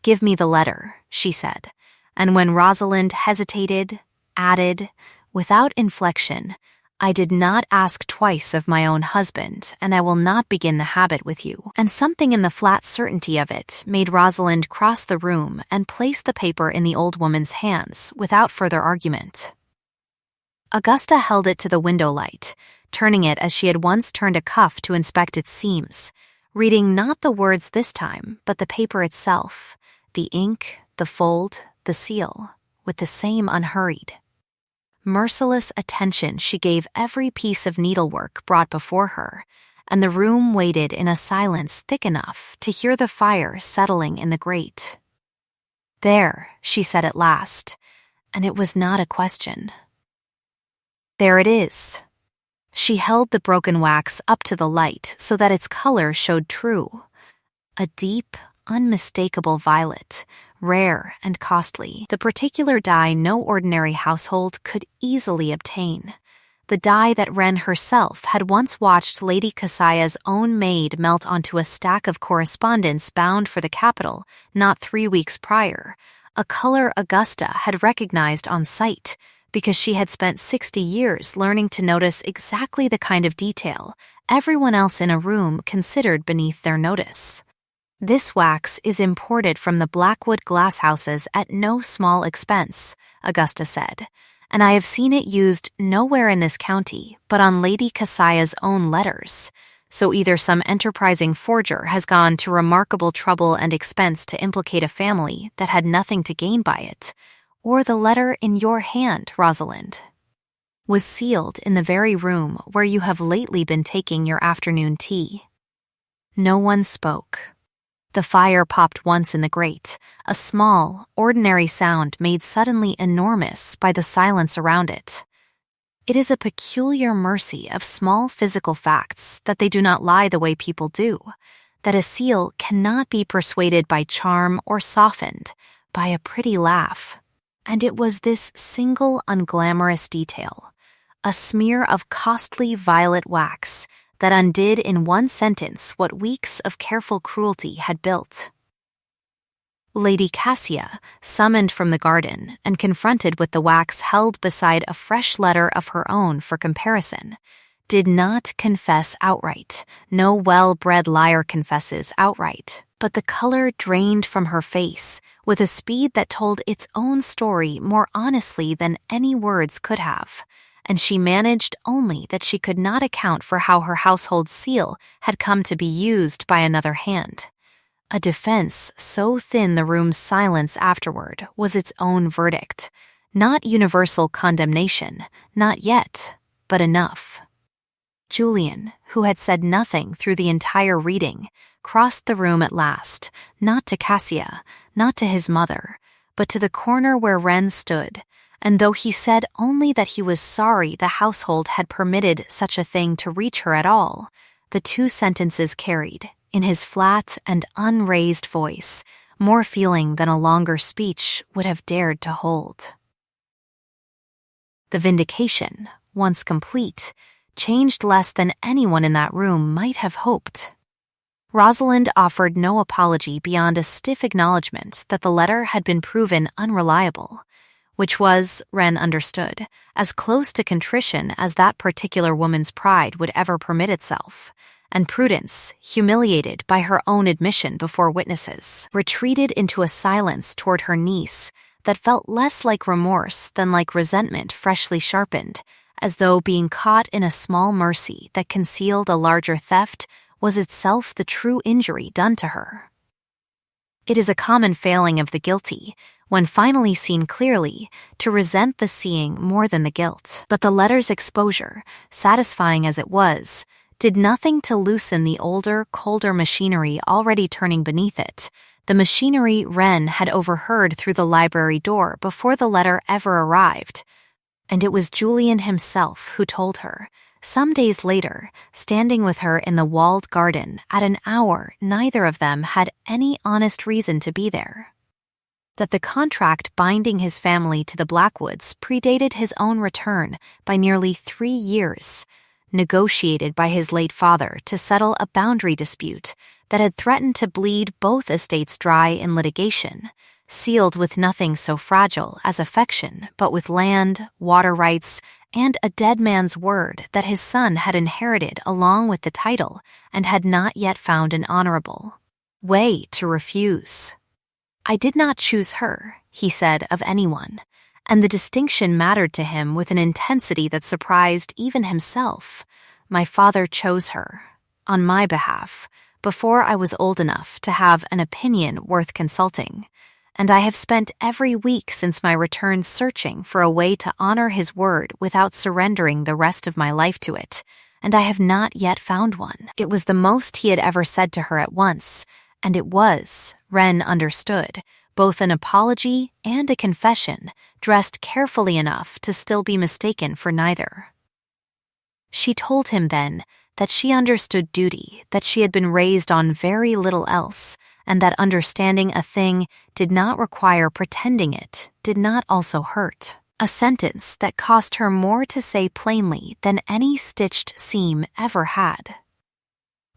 "Give me the letter," she said, and when Rosalind hesitated, added, without inflection, "I did not ask twice of my own husband, and I will not begin the habit with you." And something in the flat certainty of it made Rosalind cross the room and place the paper in the old woman's hands without further argument. Augusta held it to the window light, turning it as she had once turned a cuff to inspect its seams, reading not the words this time, but the paper itself, the ink, the fold, the seal, with the same unhurried, merciless attention she gave every piece of needlework brought before her, and the room waited in a silence thick enough to hear the fire settling in the grate. "There," she said at last, and it was not a question. "There it is." She held the broken wax up to the light so that its color showed true. A deep, unmistakable violet, rare and costly, the particular dye no ordinary household could easily obtain. The dye that Wren herself had once watched Lady Keziah's own maid melt onto a stack of correspondence bound for the capital not 3 weeks prior, a color Augusta had recognized on sight because she had spent 60 years learning to notice exactly the kind of detail everyone else in a room considered beneath their notice. "This wax is imported from the Blackwood glasshouses at no small expense," Augusta said, "and I have seen it used nowhere in this county but on Lady Keziah's own letters. So either some enterprising forger has gone to remarkable trouble and expense to implicate a family that had nothing to gain by it, or the letter in your hand, Rosalind, was sealed in the very room where you have lately been taking your afternoon tea." No one spoke. The fire popped once in the grate, a small, ordinary sound made suddenly enormous by the silence around it. It is a peculiar mercy of small physical facts that they do not lie the way people do, that a seal cannot be persuaded by charm or softened by a pretty laugh. And it was this single unglamorous detail, a smear of costly violet wax, that undid in one sentence what weeks of careful cruelty had built. Lady Cassia, summoned from the garden and confronted with the wax held beside a fresh letter of her own for comparison, did not confess outright. No well-bred liar confesses outright. But the color drained from her face with a speed that told its own story more honestly than any words could have, and she managed only that she could not account for how her household seal had come to be used by another hand. A defense so thin the room's silence afterward was its own verdict. Not universal condemnation, not yet, but enough. Julian, who had said nothing through the entire reading, crossed the room at last, not to Cassia, not to his mother, but to the corner where Wren stood, and though he said only that he was sorry the household had permitted such a thing to reach her at all, the 2 sentences carried, in his flat and unraised voice, more feeling than a longer speech would have dared to hold. The vindication, once complete, changed less than anyone in that room might have hoped. Rosalind offered no apology beyond a stiff acknowledgement that the letter had been proven unreliable, which was, Wren understood, as close to contrition as that particular woman's pride would ever permit itself, and Prudence, humiliated by her own admission before witnesses, retreated into a silence toward her niece that felt less like remorse than like resentment freshly sharpened, as though being caught in a small mercy that concealed a larger theft was itself the true injury done to her. It is a common failing of the guilty, when finally seen clearly, to resent the seeing more than the guilt. But the letter's exposure, satisfying as it was, did nothing to loosen the older, colder machinery already turning beneath it, the machinery Wren had overheard through the library door before the letter ever arrived. And it was Julian himself who told her, some days later, standing with her in the walled garden at an hour neither of them had any honest reason to be there, that the contract binding his family to the Blackwoods predated his own return by nearly 3 years. negotiated by his late father to settle a boundary dispute that had threatened to bleed both estates dry in litigation, sealed with nothing so fragile as affection, but with land, water rights, and a dead man's word that his son had inherited along with the title and had not yet found an honorable way to refuse. "I did not choose her," he said of anyone, and the distinction mattered to him with an intensity that surprised even himself. "My father chose her, on my behalf, before I was old enough to have an opinion worth consulting, and I have spent every week since my return searching for a way to honor his word without surrendering the rest of my life to it, and I have not yet found one." It was the most he had ever said to her at once, and it was, Wren understood, both an apology and a confession, dressed carefully enough to still be mistaken for neither. She told him then that she understood duty, that she had been raised on very little else, and that understanding a thing did not require pretending it, did not also hurt. A sentence that cost her more to say plainly than any stitched seam ever had.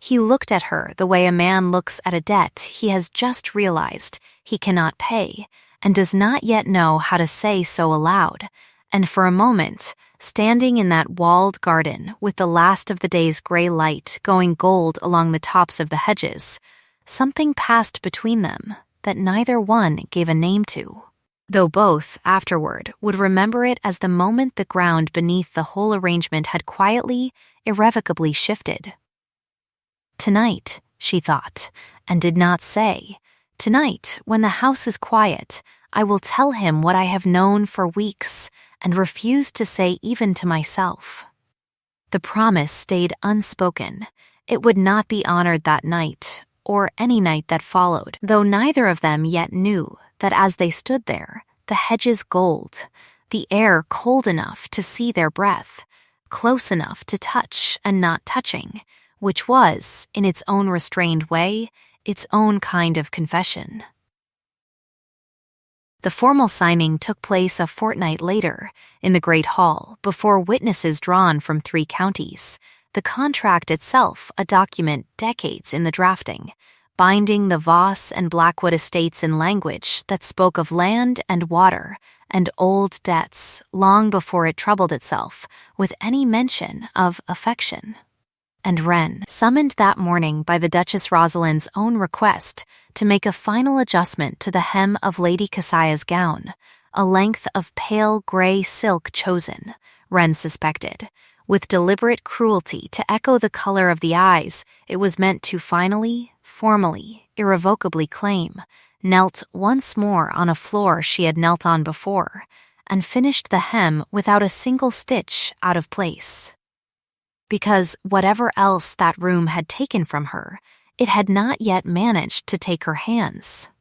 He looked at her the way a man looks at a debt he has just realized he cannot pay and does not yet know how to say so aloud, and for a moment, standing in that walled garden with the last of the day's gray light going gold along the tops of the hedges, something passed between them that neither one gave a name to, though both, afterward, would remember it as the moment the ground beneath the whole arrangement had quietly, irrevocably shifted. "Tonight," she thought, and did not say, "Tonight, when the house is quiet, I will tell him what I have known for weeks and refused to say even to myself." The promise stayed unspoken. It would not be honored that night, or any night that followed, though neither of them yet knew that as they stood there, the hedges gold, the air cold enough to see their breath, close enough to touch and not touching, which was, in its own restrained way, its own kind of confession. The formal signing took place a fortnight later, in the Great Hall, before witnesses drawn from 3 counties, the contract itself a document decades in the drafting, binding the Voss and Blackwood estates in language that spoke of land and water and old debts long before it troubled itself with any mention of affection. And Wren, summoned that morning by the Duchess Rosalind's own request to make a final adjustment to the hem of Lady Keziah's gown, a length of pale gray silk chosen, Wren suspected, with deliberate cruelty to echo the color of the eyes it was meant to finally, formally, irrevocably claim, knelt once more on a floor she had knelt on before, and finished the hem without a single stitch out of place. Because whatever else that room had taken from her, it had not yet managed to take her hands.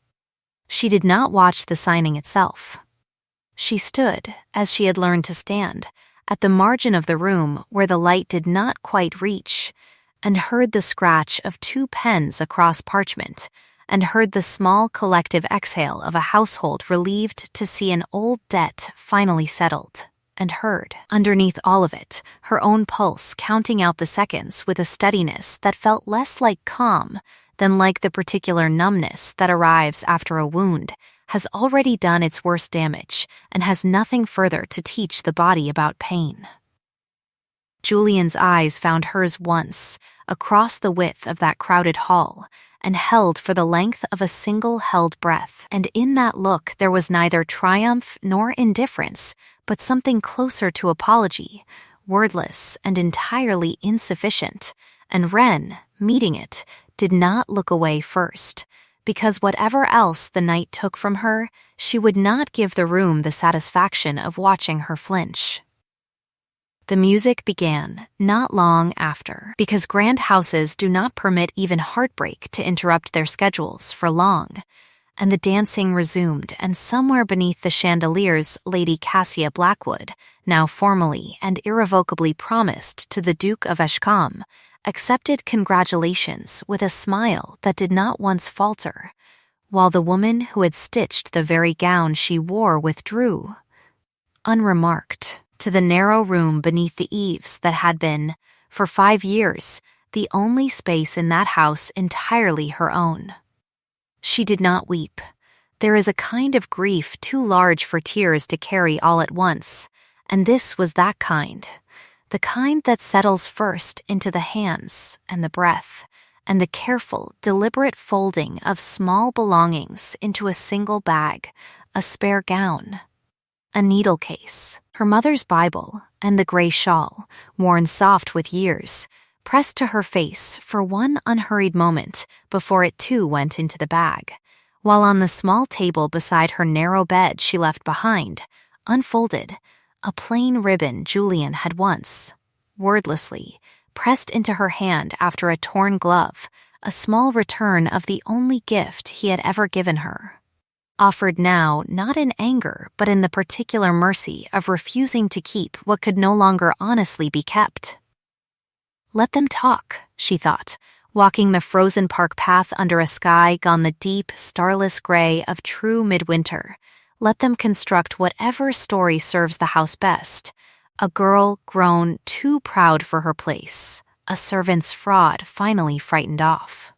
She did not watch the signing itself. She stood, as she had learned to stand, at the margin of the room where the light did not quite reach, and heard the scratch of 2 pens across parchment, and heard the small collective exhale of a household relieved to see an old debt finally settled. And heard, underneath all of it, her own pulse counting out the seconds with a steadiness that felt less like calm than like the particular numbness that arrives after a wound has already done its worst damage and has nothing further to teach the body about pain. Julian's eyes found hers once, across the width of that crowded hall, and held for the length of a single held breath, and in that look there was neither triumph nor indifference, but something closer to apology, wordless and entirely insufficient, and Wren, meeting it, did not look away first, because whatever else the night took from her, she would not give the room the satisfaction of watching her flinch. The music began not long after, because grand houses do not permit even heartbreak to interrupt their schedules for long, and the dancing resumed, and somewhere beneath the chandeliers Lady Cassia Blackwood, now formally and irrevocably promised to the Duke of Eshcombe, accepted congratulations with a smile that did not once falter, while the woman who had stitched the very gown she wore withdrew, unremarked, to the narrow room beneath the eaves that had been, For 5 years, the only space in that house entirely her own. She did not weep. There is a kind of grief too large for tears to carry all at once, and this was that kind. The kind that settles first into the hands and the breath, and the careful, deliberate folding of small belongings into a single bag, a spare gown, a needle case, her mother's Bible, and the gray shawl, worn soft with years, pressed to her face for one unhurried moment before it too went into the bag, while on the small table beside her narrow bed she left behind, unfolded, a plain ribbon Julian had once, wordlessly, pressed into her hand after a torn glove, a small return of the only gift he had ever given her. Offered now not in anger but in the particular mercy of refusing to keep what could no longer honestly be kept. Let them talk, she thought, walking the frozen park path under a sky gone the deep, starless gray of true midwinter. Let them construct whatever story serves the house best. A girl grown too proud for her place, a servant's fraud finally frightened off.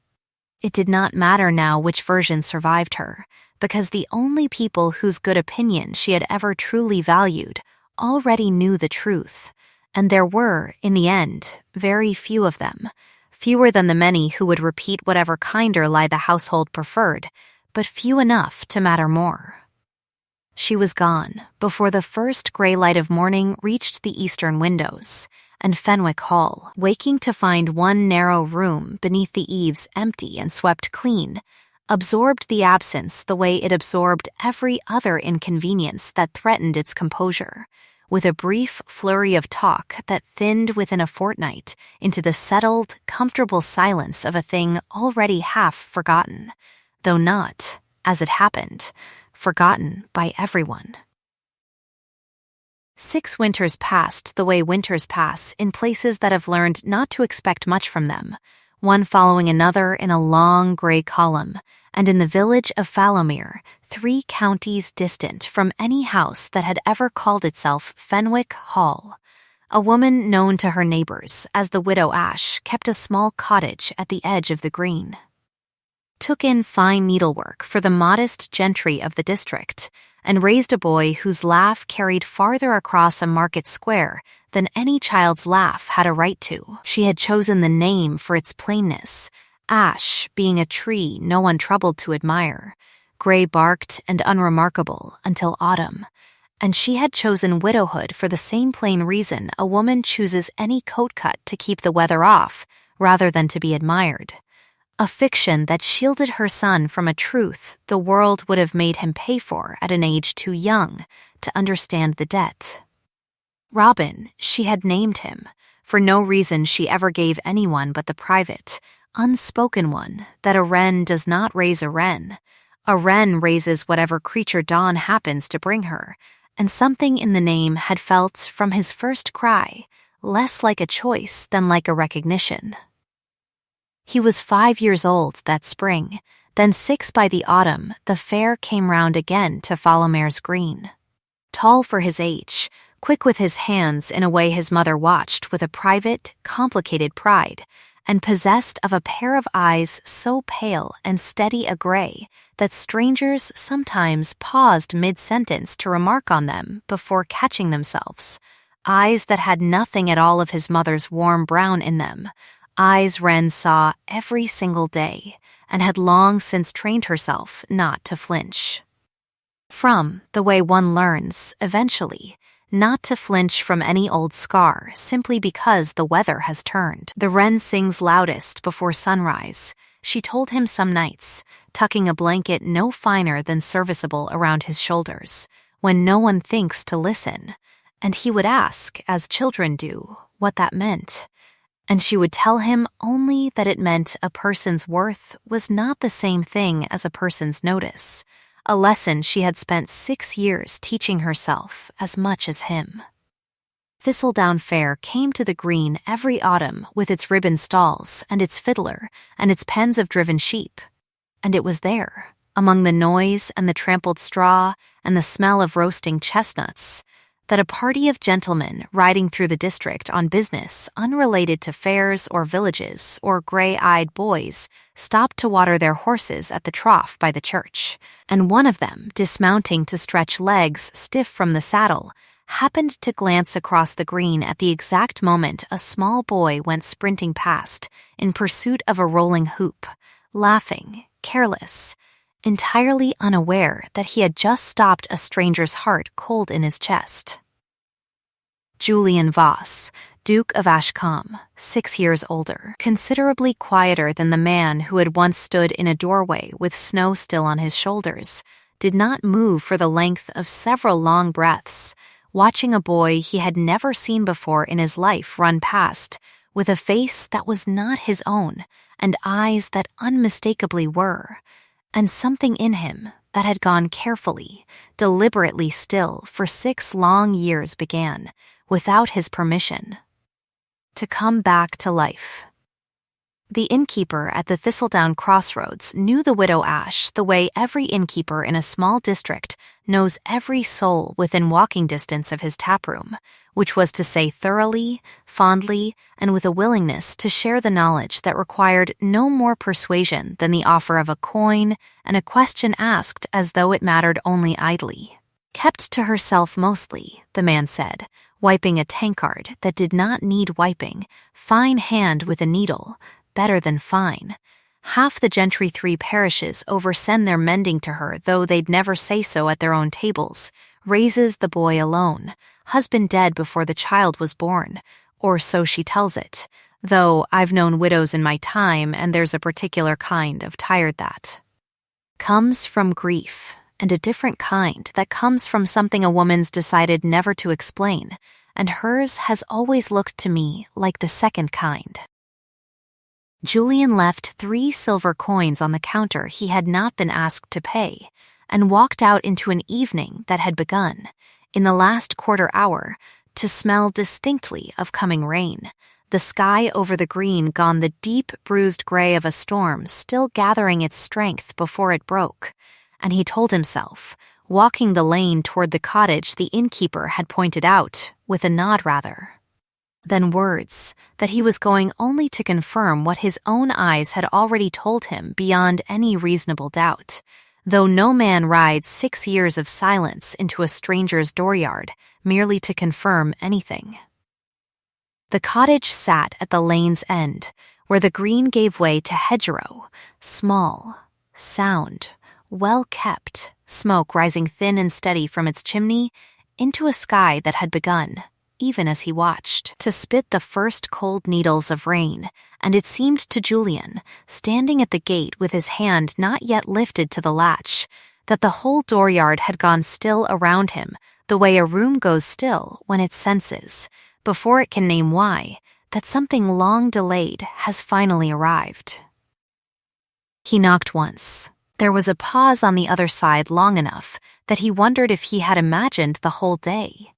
It did not matter now which version survived her, because the only people whose good opinion she had ever truly valued already knew the truth, and there were, in the end, very few of them, fewer than the many who would repeat whatever kinder lie the household preferred, but few enough to matter more. She was gone before the first gray light of morning reached the eastern windows, and Fenwick Hall, waking to find one narrow room beneath the eaves empty and swept clean, absorbed the absence the way it absorbed every other inconvenience that threatened its composure, with a brief flurry of talk that thinned within a fortnight into the settled, comfortable silence of a thing already half forgotten, though not, as it happened, forgotten by everyone. 6 winters passed the way winters pass in places that have learned not to expect much from them, one following another in a long gray column, and in the village of Falomir, 3 counties distant from any house that had ever called itself Fenwick Hall. A woman known to her neighbors as the Widow Ash kept a small cottage at the edge of the green. Took in fine needlework for the modest gentry of the district, and raised a boy whose laugh carried farther across a market square than any child's laugh had a right to. She had chosen the name for its plainness, ash being a tree no one troubled to admire, gray-barked and unremarkable until autumn, and she had chosen widowhood for the same plain reason a woman chooses any coat cut to keep the weather off rather than to be admired. A fiction that shielded her son from a truth the world would have made him pay for at an age too young to understand the debt. Robin, she had named him, for no reason she ever gave anyone but the private, unspoken one that a wren does not raise a wren. A wren raises whatever creature dawn happens to bring her, and something in the name had felt, from his first cry, less like a choice than like a recognition. He was 5 years old that spring, then 6 by the autumn the fair came round again to Falomir's Green. Tall for his age, quick with his hands in a way his mother watched with a private, complicated pride, and possessed of a pair of eyes so pale and steady a gray that strangers sometimes paused mid-sentence to remark on them before catching themselves, eyes that had nothing at all of his mother's warm brown in them, eyes Wren saw every single day, and had long since trained herself not to flinch. From the way one learns, eventually, not to flinch from any old scar simply because the weather has turned. The wren sings loudest before sunrise, she told him some nights, tucking a blanket no finer than serviceable around his shoulders, when no one thinks to listen, and he would ask, as children do, what that meant. And she would tell him only that it meant a person's worth was not the same thing as a person's notice, a lesson she had spent 6 years teaching herself as much as him. Thistledown Fair came to the green every autumn with its ribbon stalls and its fiddler and its pens of driven sheep. And it was there, among the noise and the trampled straw and the smell of roasting chestnuts, that a party of gentlemen riding through the district on business unrelated to fairs or villages or gray-eyed boys stopped to water their horses at the trough by the church, and one of them, dismounting to stretch legs stiff from the saddle, happened to glance across the green at the exact moment a small boy went sprinting past in pursuit of a rolling hoop, laughing, careless, entirely unaware that he had just stopped a stranger's heart cold in his chest. Julian Voss, Duke of Ashcombe, 6 years older, considerably quieter than the man who had once stood in a doorway with snow still on his shoulders, did not move for the length of several long breaths, watching a boy he had never seen before in his life run past, with a face that was not his own and eyes that unmistakably were, and something in him that had gone carefully, deliberately still for 6 long years began, without his permission, to come back to life. The innkeeper at the Thistledown crossroads knew the widow Ash the way every innkeeper in a small district knows every soul within walking distance of his taproom, which was to say thoroughly, fondly, and with a willingness to share the knowledge that required no more persuasion than the offer of a coin and a question asked as though it mattered only idly. Kept to herself mostly, the man said, wiping a tankard that did not need wiping, fine hand with a needle, better than fine. Half the gentry 3 parishes oversend their mending to her, though they'd never say so at their own tables, raises the boy alone, husband dead before the child was born, or so she tells it, though I've known widows in my time and there's a particular kind of tired that comes from grief, and a different kind that comes from something a woman's decided never to explain, and hers has always looked to me like the second kind. Julian left 3 silver coins on the counter he had not been asked to pay, and walked out into an evening that had begun, in the last quarter hour, to smell distinctly of coming rain, the sky over the green gone the deep bruised gray of a storm still gathering its strength before it broke, and he told himself, walking the lane toward the cottage the innkeeper had pointed out, with a nod rather than words, that he was going only to confirm what his own eyes had already told him beyond any reasonable doubt, though no man rides 6 years of silence into a stranger's dooryard merely to confirm anything. The cottage sat at the lane's end, where the green gave way to hedgerow, small, sound, well-kept, smoke rising thin and steady from its chimney, into a sky that had begun, even as he watched, to spit the first cold needles of rain, and it seemed to Julian, standing at the gate with his hand not yet lifted to the latch, that the whole dooryard had gone still around him, the way a room goes still when it senses, before it can name why, that something long delayed has finally arrived. He knocked once. There was a pause on the other side long enough that he wondered if he had imagined the whole day.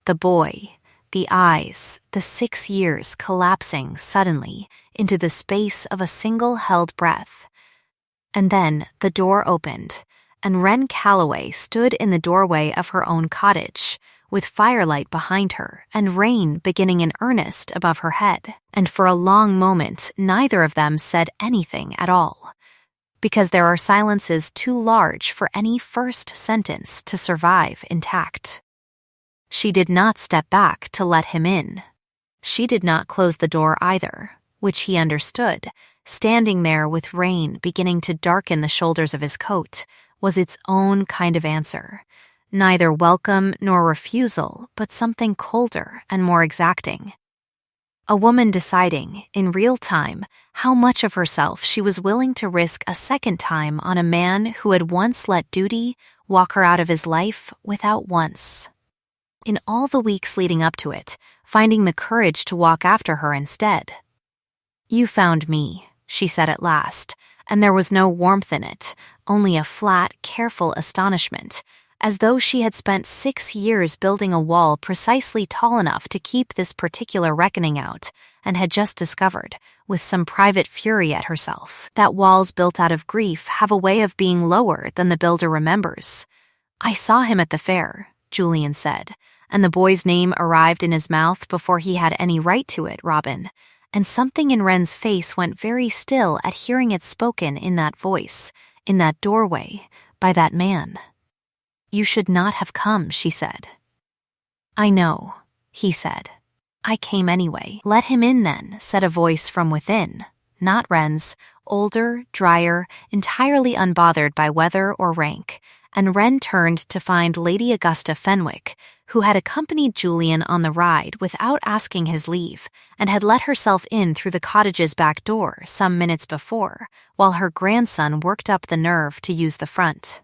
The boy, the eyes, the 6 years collapsing suddenly into the space of a single held breath. And then the door opened, and Wren Calloway stood in the doorway of her own cottage, with firelight behind her and rain beginning in earnest above her head, and for a long moment neither of them said anything at all, because there are silences too large for any first sentence to survive intact. She did not step back to let him in. She did not close the door either, which he understood, standing there with rain beginning to darken the shoulders of his coat, was its own kind of answer. Neither welcome nor refusal, but something colder and more exacting. A woman deciding, in real time, how much of herself she was willing to risk a second time on a man who had once let duty walk her out of his life without once, in all the weeks leading up to it, finding the courage to walk after her instead. "You found me," she said at last, and there was no warmth in it, only a flat, careful astonishment, as though she had spent 6 years building a wall precisely tall enough to keep this particular reckoning out, and had just discovered, with some private fury at herself, that walls built out of grief have a way of being lower than the builder remembers. "I saw him at the fair," Julian said, and the boy's name arrived in his mouth before he had any right to it, Robin, and something in Wren's face went very still at hearing it spoken in that voice, in that doorway, by that man. "You should not have come," she said. "I know," he said. "I came anyway." "Let him in then," said a voice from within, not Wren's, older, drier, entirely unbothered by weather or rank, and Wren turned to find Lady Augusta Fenwick, who had accompanied Julian on the ride without asking his leave and had let herself in through the cottage's back door some minutes before, while her grandson worked up the nerve to use the front.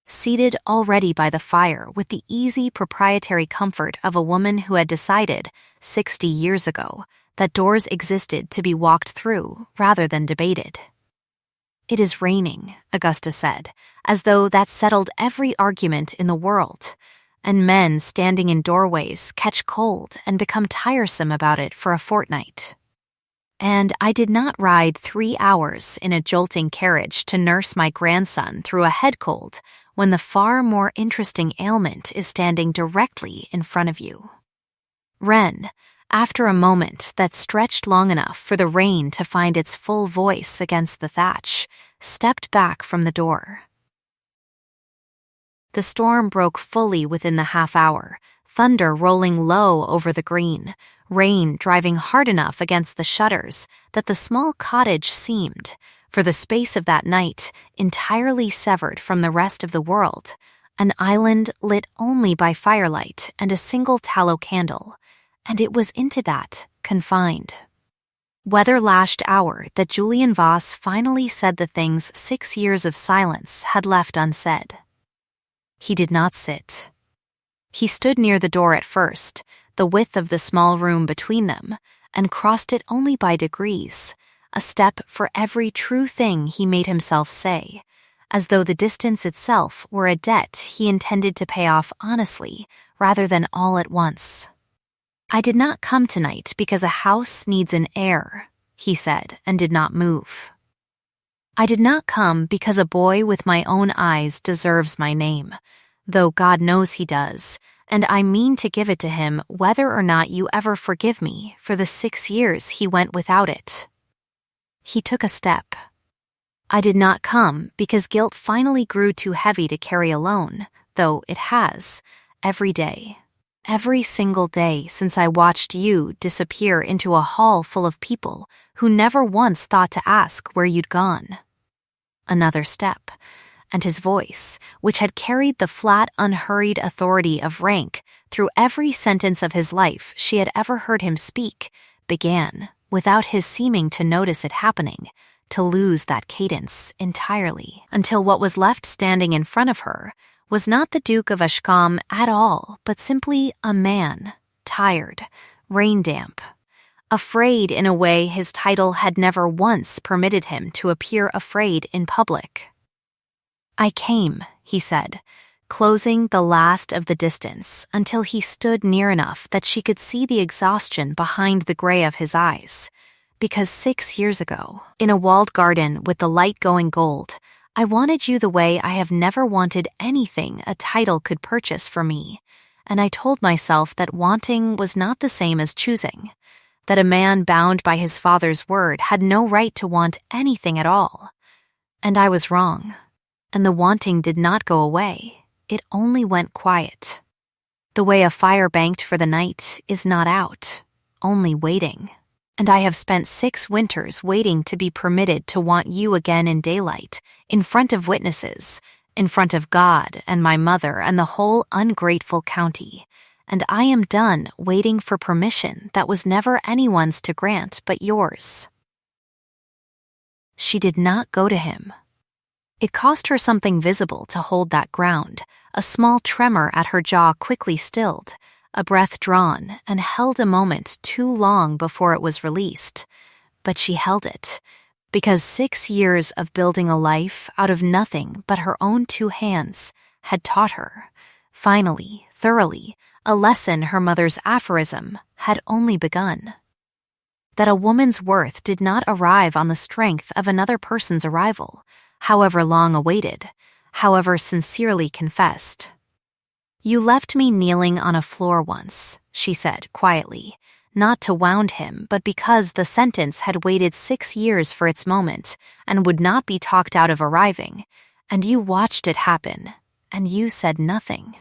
Seated already by the fire with the easy proprietary comfort of a woman who had decided, 60 years ago, that doors existed to be walked through rather than debated. "It is raining," Augusta said, as though that settled every argument in the world, and men standing in doorways catch cold and become tiresome about it for a fortnight. "And I did not ride 3 hours in a jolting carriage to nurse my grandson through a head cold when the far more interesting ailment is standing directly in front of you." Wren, after a moment that stretched long enough for the rain to find its full voice against the thatch, stepped back from the door. The storm broke fully within the half-hour, thunder rolling low over the green, rain driving hard enough against the shutters that the small cottage seemed, for the space of that night, entirely severed from the rest of the world, an island lit only by firelight and a single tallow candle, and it was into that, confined. Weather-lashed hour that Julian Voss finally said the things 6 years of silence had left unsaid. He did not sit. He stood near the door at first, the width of the small room between them, and crossed it only by degrees, a step for every true thing he made himself say, as though the distance itself were a debt he intended to pay off honestly rather than all at once. "I did not come tonight because a house needs an heir," he said, and did not move. "I did not come because a boy with my own eyes deserves my name, though God knows he does, and I mean to give it to him whether or not you ever forgive me for the 6 years he went without it." He took a step. "I did not come because guilt finally grew too heavy to carry alone, though it has, every day. Every single day since I watched you disappear into a hall full of people who never once thought to ask where you'd gone." Another step, and his voice, which had carried the flat, unhurried authority of rank through every sentence of his life she had ever heard him speak, began, without his seeming to notice it happening, to lose that cadence entirely, until what was left standing in front of her was not the Duke of Ashcombe at all, but simply a man, tired, rain-damp, afraid in a way his title had never once permitted him to appear afraid in public. "I came," he said, closing the last of the distance until he stood near enough that she could see the exhaustion behind the gray of his eyes, "because 6 years ago, in a walled garden with the light going gold, I wanted you the way I have never wanted anything a title could purchase for me, and I told myself that wanting was not the same as choosing, that a man bound by his father's word had no right to want anything at all. And I was wrong, and the wanting did not go away, it only went quiet. The way a fire banked for the night is not out, only waiting. And I have spent 6 winters waiting to be permitted to want you again in daylight, in front of witnesses, in front of God and my mother and the whole ungrateful county, and I am done waiting for permission that was never anyone's to grant but yours." She did not go to him. It cost her something visible to hold that ground, a small tremor at her jaw quickly stilled, a breath drawn and held a moment too long before it was released. But she held it, because 6 years of building a life out of nothing but her own 2 hands had taught her, finally, thoroughly, a lesson her mother's aphorism had only begun. That a woman's worth did not arrive on the strength of another person's arrival, however long awaited, however sincerely confessed. You left me kneeling on a floor once, she said quietly, not to wound him, but because the sentence had waited 6 years for its moment and would not be talked out of arriving, and you watched it happen, and you said nothing.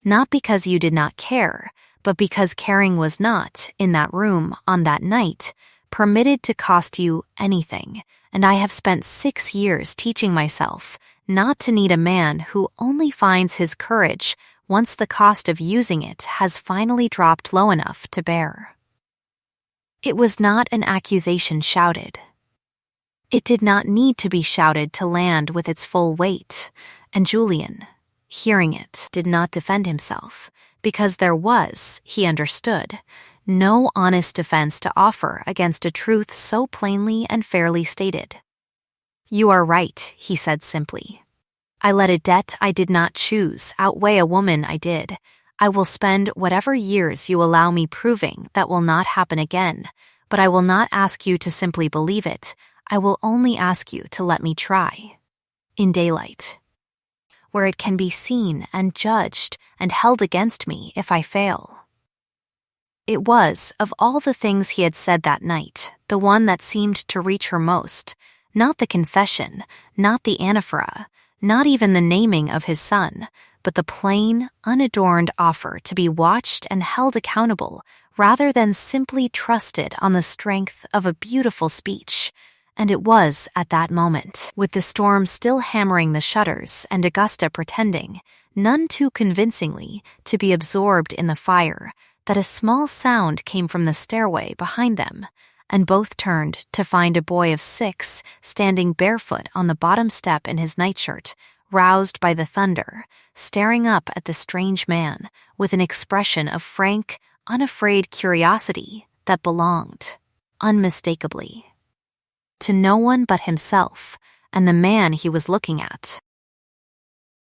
Not because you did not care, but because caring was not, in that room on that night, permitted to cost you anything, and I have spent 6 years teaching myself not to need a man who only finds his courage once the cost of using it has finally dropped low enough to bear. It was not an accusation shouted. It did not need to be shouted to land with its full weight, and Julian, hearing it, did not defend himself, because there was, he understood, no honest defense to offer against a truth so plainly and fairly stated. You are right, he said simply. I let a debt I did not choose outweigh a woman I did. I will spend whatever years you allow me proving that will not happen again, but I will not ask you to simply believe it. I will only ask you to let me try. In daylight, where it can be seen and judged and held against me if I fail. It was, of all the things he had said that night, the one that seemed to reach her most, not the confession, not the anaphora, not even the naming of his son, but the plain, unadorned offer to be watched and held accountable rather than simply trusted on the strength of a beautiful speech. And it was at that moment, with the storm still hammering the shutters and Augusta pretending, none too convincingly, to be absorbed in the fire, that a small sound came from the stairway behind them, and both turned to find a boy of 6 standing barefoot on the bottom step in his nightshirt, roused by the thunder, staring up at the strange man with an expression of frank, unafraid curiosity that belonged, unmistakably, to no one but himself and the man he was looking at.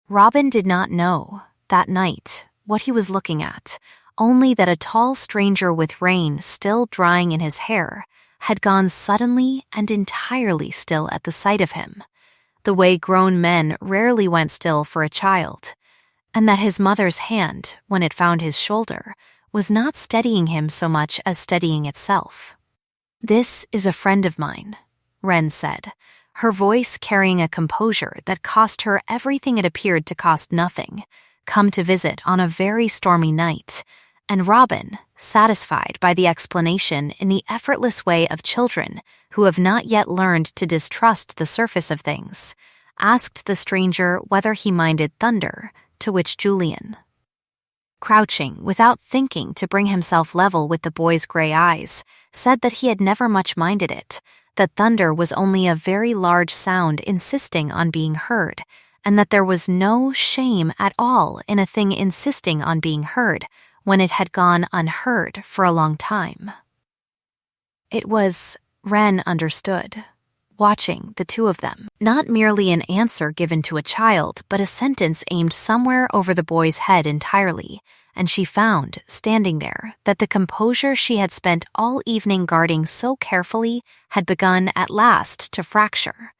Robin did not know, that night, what he was looking at, only that a tall stranger with rain still drying in his hair had gone suddenly and entirely still at the sight of him, the way grown men rarely went still for a child, and that his mother's hand, when it found his shoulder, was not steadying him so much as steadying itself. This is a friend of mine, Wren said, her voice carrying a composure that cost her everything it appeared to cost nothing, come to visit on a very stormy night, and Robin, satisfied by the explanation in the effortless way of children who have not yet learned to distrust the surface of things, asked the stranger whether he minded thunder, to which Julian, crouching without thinking to bring himself level with the boy's gray eyes, said that he had never much minded it, that thunder was only a very large sound insisting on being heard, and that there was no shame at all in a thing insisting on being heard when it had gone unheard for a long time. It was, Wren understood, watching the two of them, not merely an answer given to a child, but a sentence aimed somewhere over the boy's head entirely, and she found, standing there, that the composure she had spent all evening guarding so carefully had begun at last to fracture.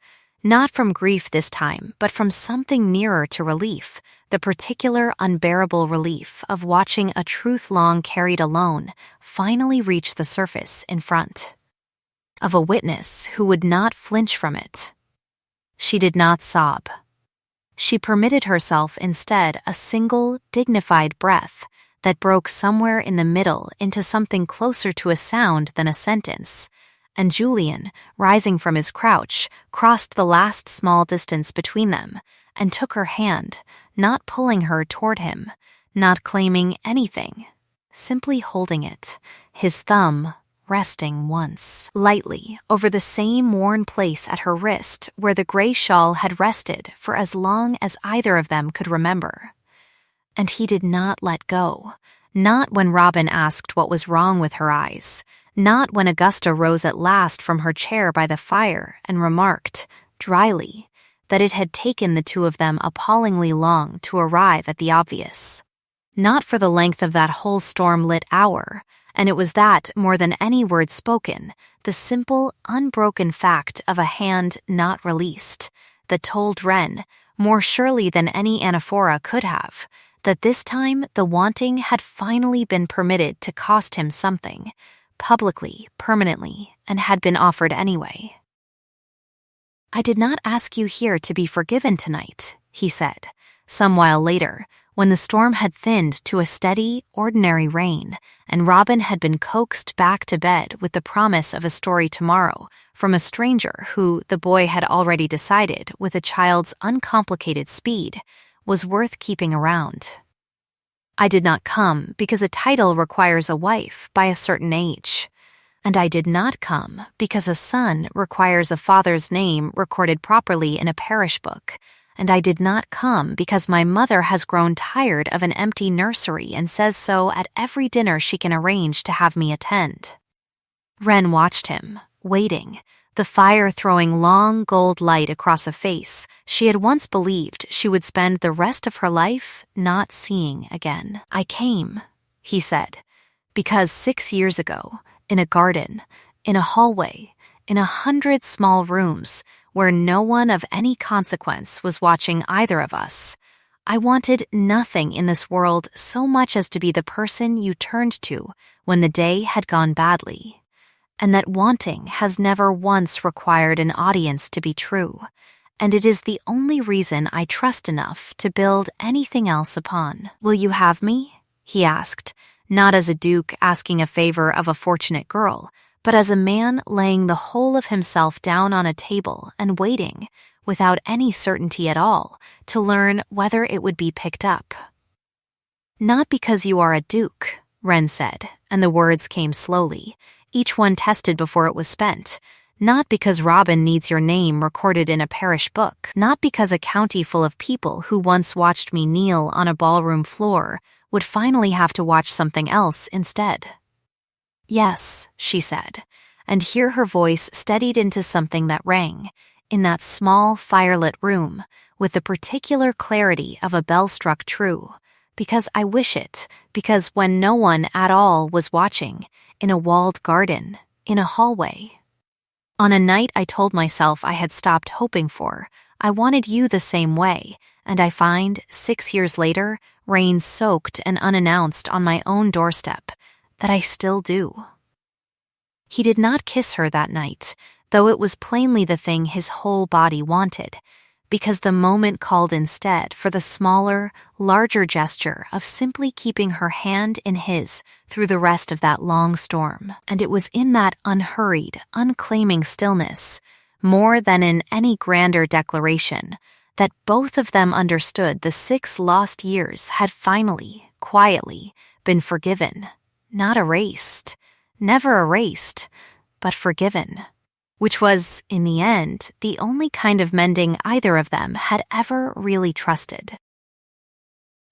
Not from grief this time, but from something nearer to relief, the particular unbearable relief of watching a truth long carried alone finally reach the surface in front of a witness who would not flinch from it. She did not sob. She permitted herself instead a single, dignified breath that broke somewhere in the middle into something closer to a sound than a sentence, and Julian, rising from his crouch, crossed the last small distance between them and took her hand, not pulling her toward him, not claiming anything, simply holding it, his thumb resting once, lightly, over the same worn place at her wrist where the gray shawl had rested for as long as either of them could remember. And he did not let go, not when Robin asked what was wrong with her eyes, not when Augusta rose at last from her chair by the fire and remarked, dryly, that it had taken the two of them appallingly long to arrive at the obvious. Not for the length of that whole storm-lit hour, and it was that, more than any word spoken, the simple, unbroken fact of a hand not released, that told Wren, more surely than any anaphora could have, that this time the wanting had finally been permitted to cost him something, publicly, permanently, and had been offered anyway. "I did not ask you here to be forgiven tonight," he said, some while later, when the storm had thinned to a steady, ordinary rain, and Robin had been coaxed back to bed with the promise of a story tomorrow from a stranger who, the boy had already decided, with a child's uncomplicated speed, was worth keeping around. "I did not come because a title requires a wife by a certain age. And I did not come because a son requires a father's name recorded properly in a parish book. And I did not come because my mother has grown tired of an empty nursery and says so at every dinner she can arrange to have me attend." Wren watched him, waiting, the fire throwing long gold light across a face she had once believed she would spend the rest of her life not seeing again. "I came," he said, "because 6 years ago, in a garden, in a hallway, in 100 small rooms, where no one of any consequence was watching either of us, I wanted nothing in this world so much as to be the person you turned to when the day had gone badly. And that wanting has never once required an audience to be true, and it is the only reason I trust enough to build anything else upon. Will you have me?" he asked, not as a duke asking a favor of a fortunate girl, but as a man laying the whole of himself down on a table and waiting, without any certainty at all, to learn whether it would be picked up. "Not because you are a duke," Wren said, and the words came slowly, each one tested before it was spent. "Not because Robin needs your name recorded in a parish book. Not because a county full of people who once watched me kneel on a ballroom floor would finally have to watch something else instead." "Yes," she said, and here her voice steadied into something that rang, in that small firelit room, with the particular clarity of a bell struck true, "because I wish it, because when no one at all was watching, in a walled garden, in a hallway. On a night I told myself I had stopped hoping for, I wanted you the same way, and I find, 6 years later, rain-soaked and unannounced on my own doorstep, that I still do." He did not kiss her that night, though it was plainly the thing his whole body wanted, because the moment called instead for the smaller, larger gesture of simply keeping her hand in his through the rest of that long storm. And it was in that unhurried, unclaiming stillness, more than in any grander declaration, that both of them understood the 6 lost years had finally, quietly, been forgiven, not erased, never erased, but forgiven, which was, in the end, the only kind of mending either of them had ever really trusted.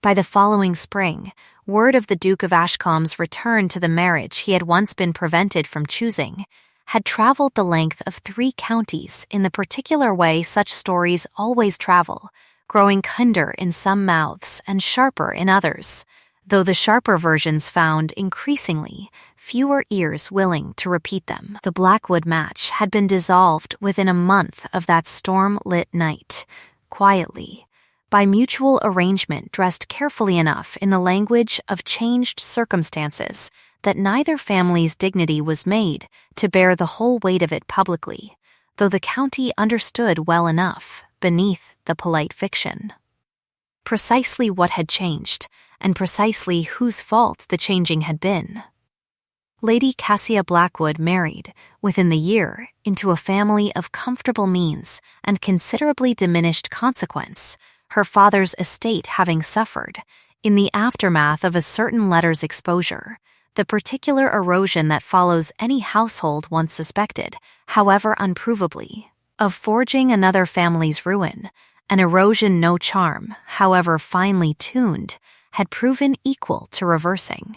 By the following spring, word of the Duke of Ashcombe's return to the marriage he had once been prevented from choosing had traveled the length of 3 counties in the particular way such stories always travel, growing kinder in some mouths and sharper in others, though the sharper versions found, increasingly, fewer ears willing to repeat them. The Blackwood match had been dissolved within a month of that storm-lit night, quietly, by mutual arrangement dressed carefully enough in the language of changed circumstances that neither family's dignity was made to bear the whole weight of it publicly, though the county understood well enough, beneath the polite fiction, precisely what had changed, and precisely whose fault the changing had been. Lady Cassia Blackwood married, within the year, into a family of comfortable means and considerably diminished consequence, her father's estate having suffered, in the aftermath of a certain letter's exposure, the particular erosion that follows any household once suspected, however unprovably, of forging another family's ruin, an erosion no charm, however finely tuned, had proven equal to reversing.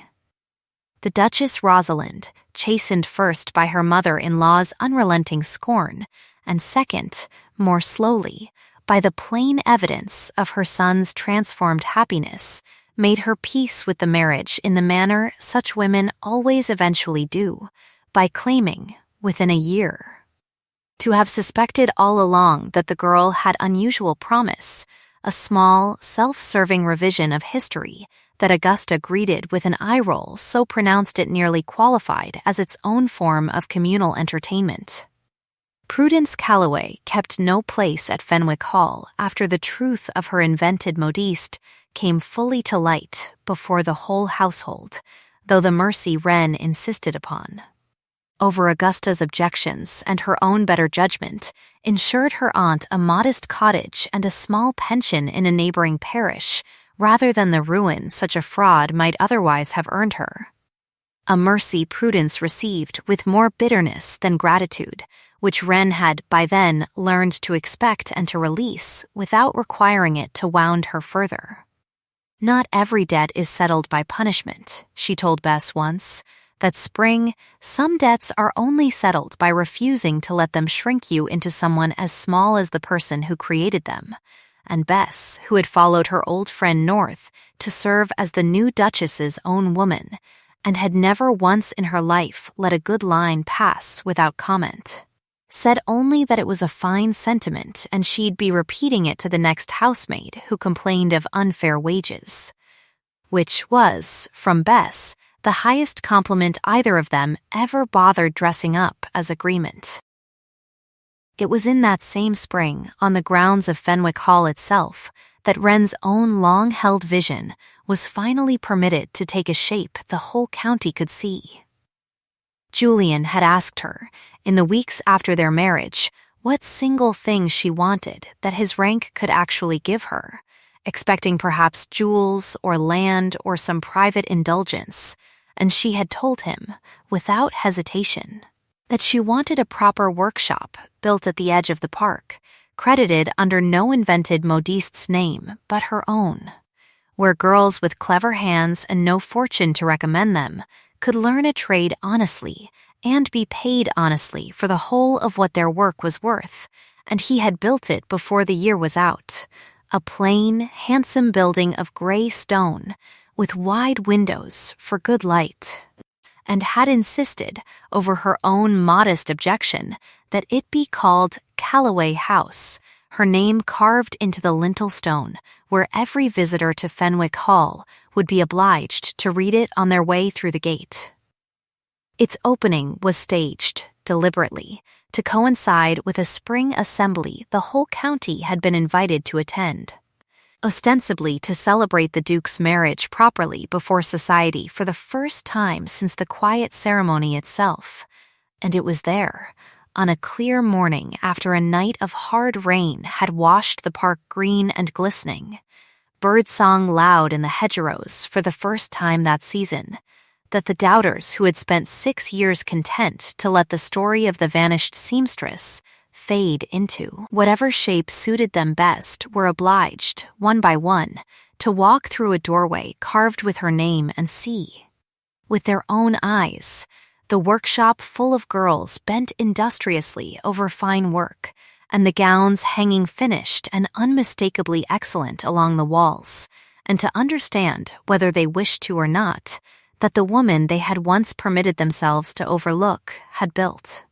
The Duchess Rosalind, chastened first by her mother-in-law's unrelenting scorn, and second, more slowly, by the plain evidence of her son's transformed happiness, made her peace with the marriage in the manner such women always eventually do, by claiming, within a year, to have suspected all along that the girl had unusual promise, a small, self-serving revision of history that Augusta greeted with an eye roll so pronounced it nearly qualified as its own form of communal entertainment. Prudence Calloway kept no place at Fenwick Hall after the truth of her invented modiste came fully to light before the whole household, though the mercy Wren insisted upon. Over Augusta's objections and her own better judgment, ensured her aunt a modest cottage and a small pension in a neighboring parish, rather than the ruin such a fraud might otherwise have earned her. A mercy Prudence received with more bitterness than gratitude, which Wren had by then learned to expect and to release without requiring it to wound her further. Not every debt is settled by punishment, she told Bess once. That spring, some debts are only settled by refusing to let them shrink you into someone as small as the person who created them. And Bess, who had followed her old friend north to serve as the new Duchess's own woman, and had never once in her life let a good line pass without comment, said only that it was a fine sentiment and she'd be repeating it to the next housemaid who complained of unfair wages. Which was, from Bess, the highest compliment either of them ever bothered dressing up as agreement. It was in that same spring, on the grounds of Fenwick Hall itself, that Wren's own long-held vision was finally permitted to take a shape the whole county could see. Julian had asked her, in the weeks after their marriage, what single thing she wanted that his rank could actually give her, expecting perhaps jewels or land or some private indulgence, and she had told him, without hesitation, that she wanted a proper workshop built at the edge of the park, credited under no invented modiste's name but her own, where girls with clever hands and no fortune to recommend them could learn a trade honestly and be paid honestly for the whole of what their work was worth, and he had built it before the year was out, a plain, handsome building of gray stone with wide windows for good light, and had insisted, over her own modest objection, that it be called Calloway House, her name carved into the lintel stone, where every visitor to Fenwick Hall would be obliged to read it on their way through the gate. Its opening was staged, deliberately, to coincide with a spring assembly the whole county had been invited to attend, ostensibly to celebrate the Duke's marriage properly before society for the first time since the quiet ceremony itself. And it was there, on a clear morning after a night of hard rain had washed the park green and glistening, birdsong loud in the hedgerows for the first time that season, that the doubters who had spent 6 years content to let the story of the vanished seamstress fade into whatever shape suited them best were obliged, one by one, to walk through a doorway carved with her name and see, with their own eyes, the workshop full of girls bent industriously over fine work, and the gowns hanging finished and unmistakably excellent along the walls, and to understand, whether they wished to or not, that the woman they had once permitted themselves to overlook had built,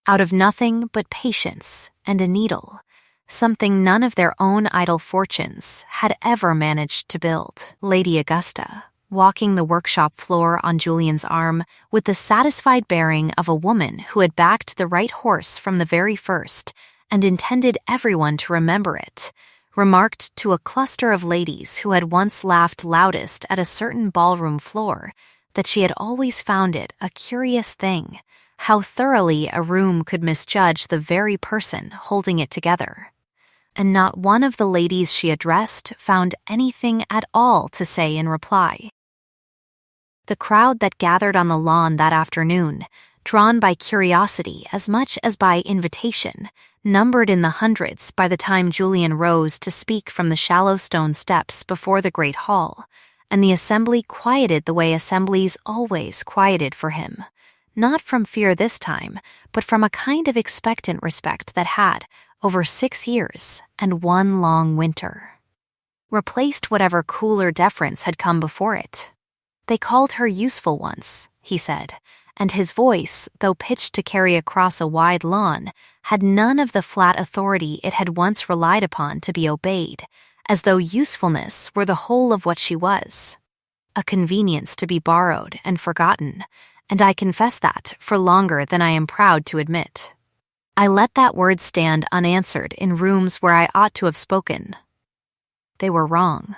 out of nothing but patience and a needle, something none of their own idle fortunes had ever managed to build. Lady Augusta, walking the workshop floor on Julian's arm with the satisfied bearing of a woman who had backed the right horse from the very first and intended everyone to remember it, remarked to a cluster of ladies who had once laughed loudest at a certain ballroom floor that she had always found it a curious thing how thoroughly a room could misjudge the very person holding it together. And not one of the ladies she addressed found anything at all to say in reply. The crowd that gathered on the lawn that afternoon, drawn by curiosity as much as by invitation, numbered in the hundreds by the time Julian rose to speak from the shallow stone steps before the great hall, and the assembly quieted the way assemblies always quieted for him, not from fear this time, but from a kind of expectant respect that had, over 6 years and 1 long winter, replaced whatever cooler deference had come before it. They called her useful once, he said, and his voice, though pitched to carry across a wide lawn, had none of the flat authority it had once relied upon to be obeyed, as though usefulness were the whole of what she was. A convenience to be borrowed and forgotten, and I confess that for longer than I am proud to admit. I let that word stand unanswered in rooms where I ought to have spoken. They were wrong.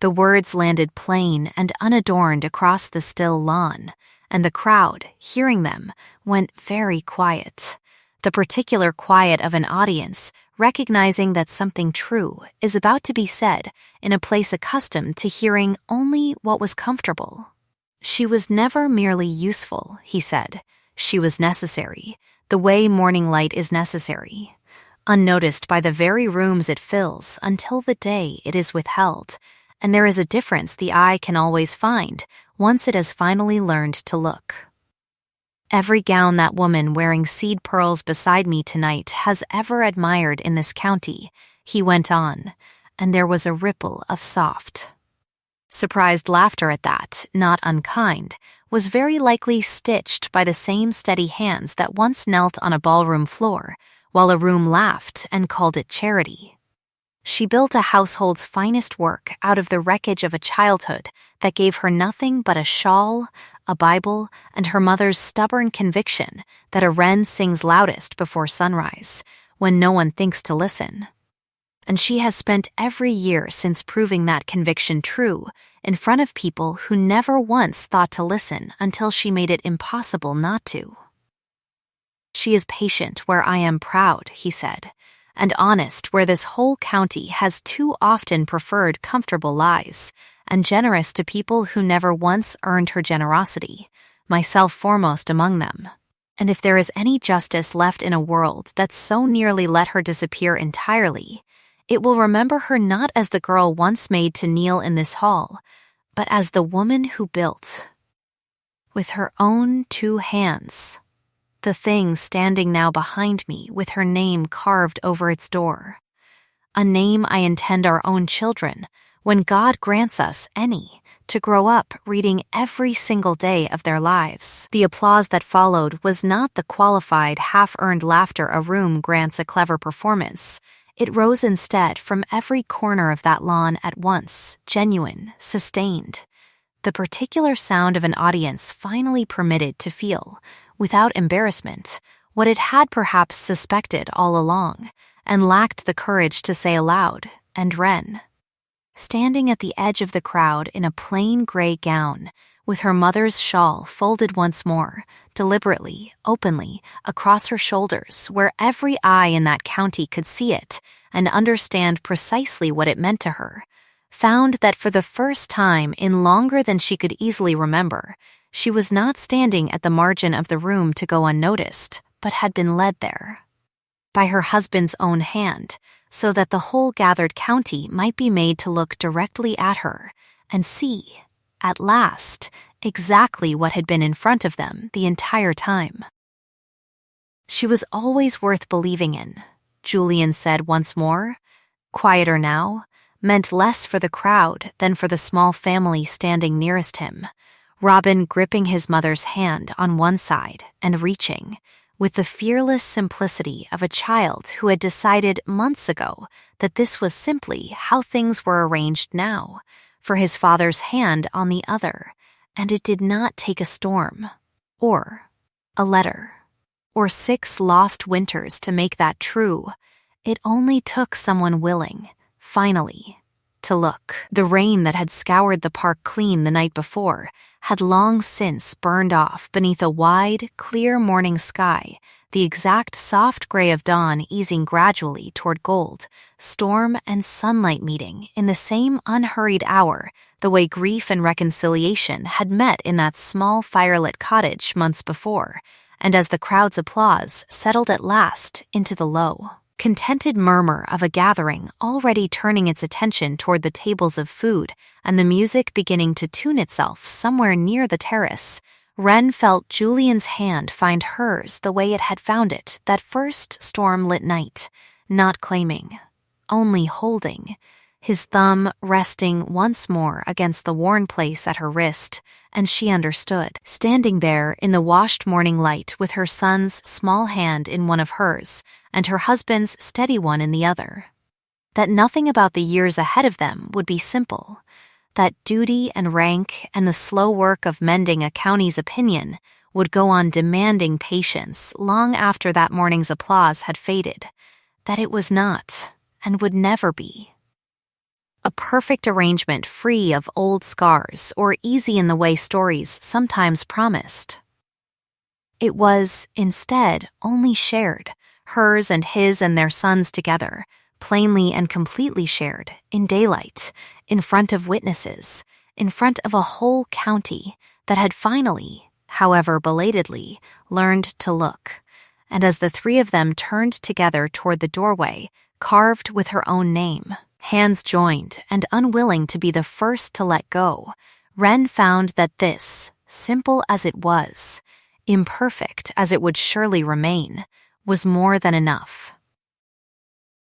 The words landed plain and unadorned across the still lawn, and the crowd, hearing them, went very quiet. The particular quiet of an audience, recognizing that something true is about to be said in a place accustomed to hearing only what was comfortable. She was never merely useful, he said. She was necessary, the way morning light is necessary, unnoticed by the very rooms it fills until the day it is withheld, and there is a difference the eye can always find once it has finally learned to look. Every gown that woman wearing seed pearls beside me tonight has ever admired in this county, he went on, and there was a ripple of soft, surprised laughter at that, not unkind, was very likely stitched by the same steady hands that once knelt on a ballroom floor, while a room laughed and called it charity. She built a household's finest work out of the wreckage of a childhood that gave her nothing but a shawl, a Bible, and her mother's stubborn conviction that a wren sings loudest before sunrise, when no one thinks to listen. And she has spent every year since proving that conviction true in front of people who never once thought to listen until she made it impossible not to. She is patient where I am proud, he said, and honest where this whole county has too often preferred comfortable lies, and generous to people who never once earned her generosity, myself foremost among them. And if there is any justice left in a world that so nearly let her disappear entirely, it will remember her not as the girl once made to kneel in this hall, but as the woman who built, with her own 2 hands, the thing standing now behind me with her name carved over its door. A name I intend our own children, when God grants us any, to grow up reading every single day of their lives. The applause that followed was not the qualified, half-earned laughter a room grants a clever performance. It rose instead from every corner of that lawn at once, genuine, sustained. The particular sound of an audience finally permitted to feel, without embarrassment, what it had perhaps suspected all along, and lacked the courage to say aloud, and Wren. Standing at the edge of the crowd in a plain gray gown, with her mother's shawl folded once more, deliberately, openly, across her shoulders, where every eye in that county could see it and understand precisely what it meant to her, found that for the first time in longer than she could easily remember, she was not standing at the margin of the room to go unnoticed, but had been led there by her husband's own hand, so that the whole gathered county might be made to look directly at her and see, at last, exactly what had been in front of them the entire time. She was always worth believing in, Julian said once more, quieter now, meant less for the crowd than for the small family standing nearest him, Robin gripping his mother's hand on one side and reaching, with the fearless simplicity of a child who had decided months ago that this was simply how things were arranged now, for his father's hand on the other, and it did not take a storm, or a letter, or 6 lost winters to make that true. It only took someone willing, finally, to look. The rain that had scoured the park clean the night before had long since burned off beneath a wide, clear morning sky, the exact soft gray of dawn easing gradually toward gold, storm and sunlight meeting in the same unhurried hour, the way grief and reconciliation had met in that small firelit cottage months before, and as the crowd's applause settled at last into the low, contented murmur of a gathering already turning its attention toward the tables of food and the music beginning to tune itself somewhere near the terrace, Wren felt Julian's hand find hers the way it had found it that first storm-lit night, not claiming, only holding, his thumb resting once more against the worn place at her wrist, and she understood, standing there in the washed morning light with her son's small hand in one of hers and her husband's steady one in the other. that nothing about the years ahead of them would be simple, that duty and rank and the slow work of mending a county's opinion would go on demanding patience long after that morning's applause had faded, that it was not, and would never be, a perfect arrangement free of old scars or easy in the way stories sometimes promised. It was, instead, only shared, hers and his and their sons together, plainly and completely shared, in daylight, in front of witnesses, in front of a whole county that had finally, however belatedly, learned to look. And as the three of them turned together toward the doorway, carved with her own name, hands joined and unwilling to be the first to let go, Wren found that this, simple as it was, imperfect as it would surely remain, was more than enough.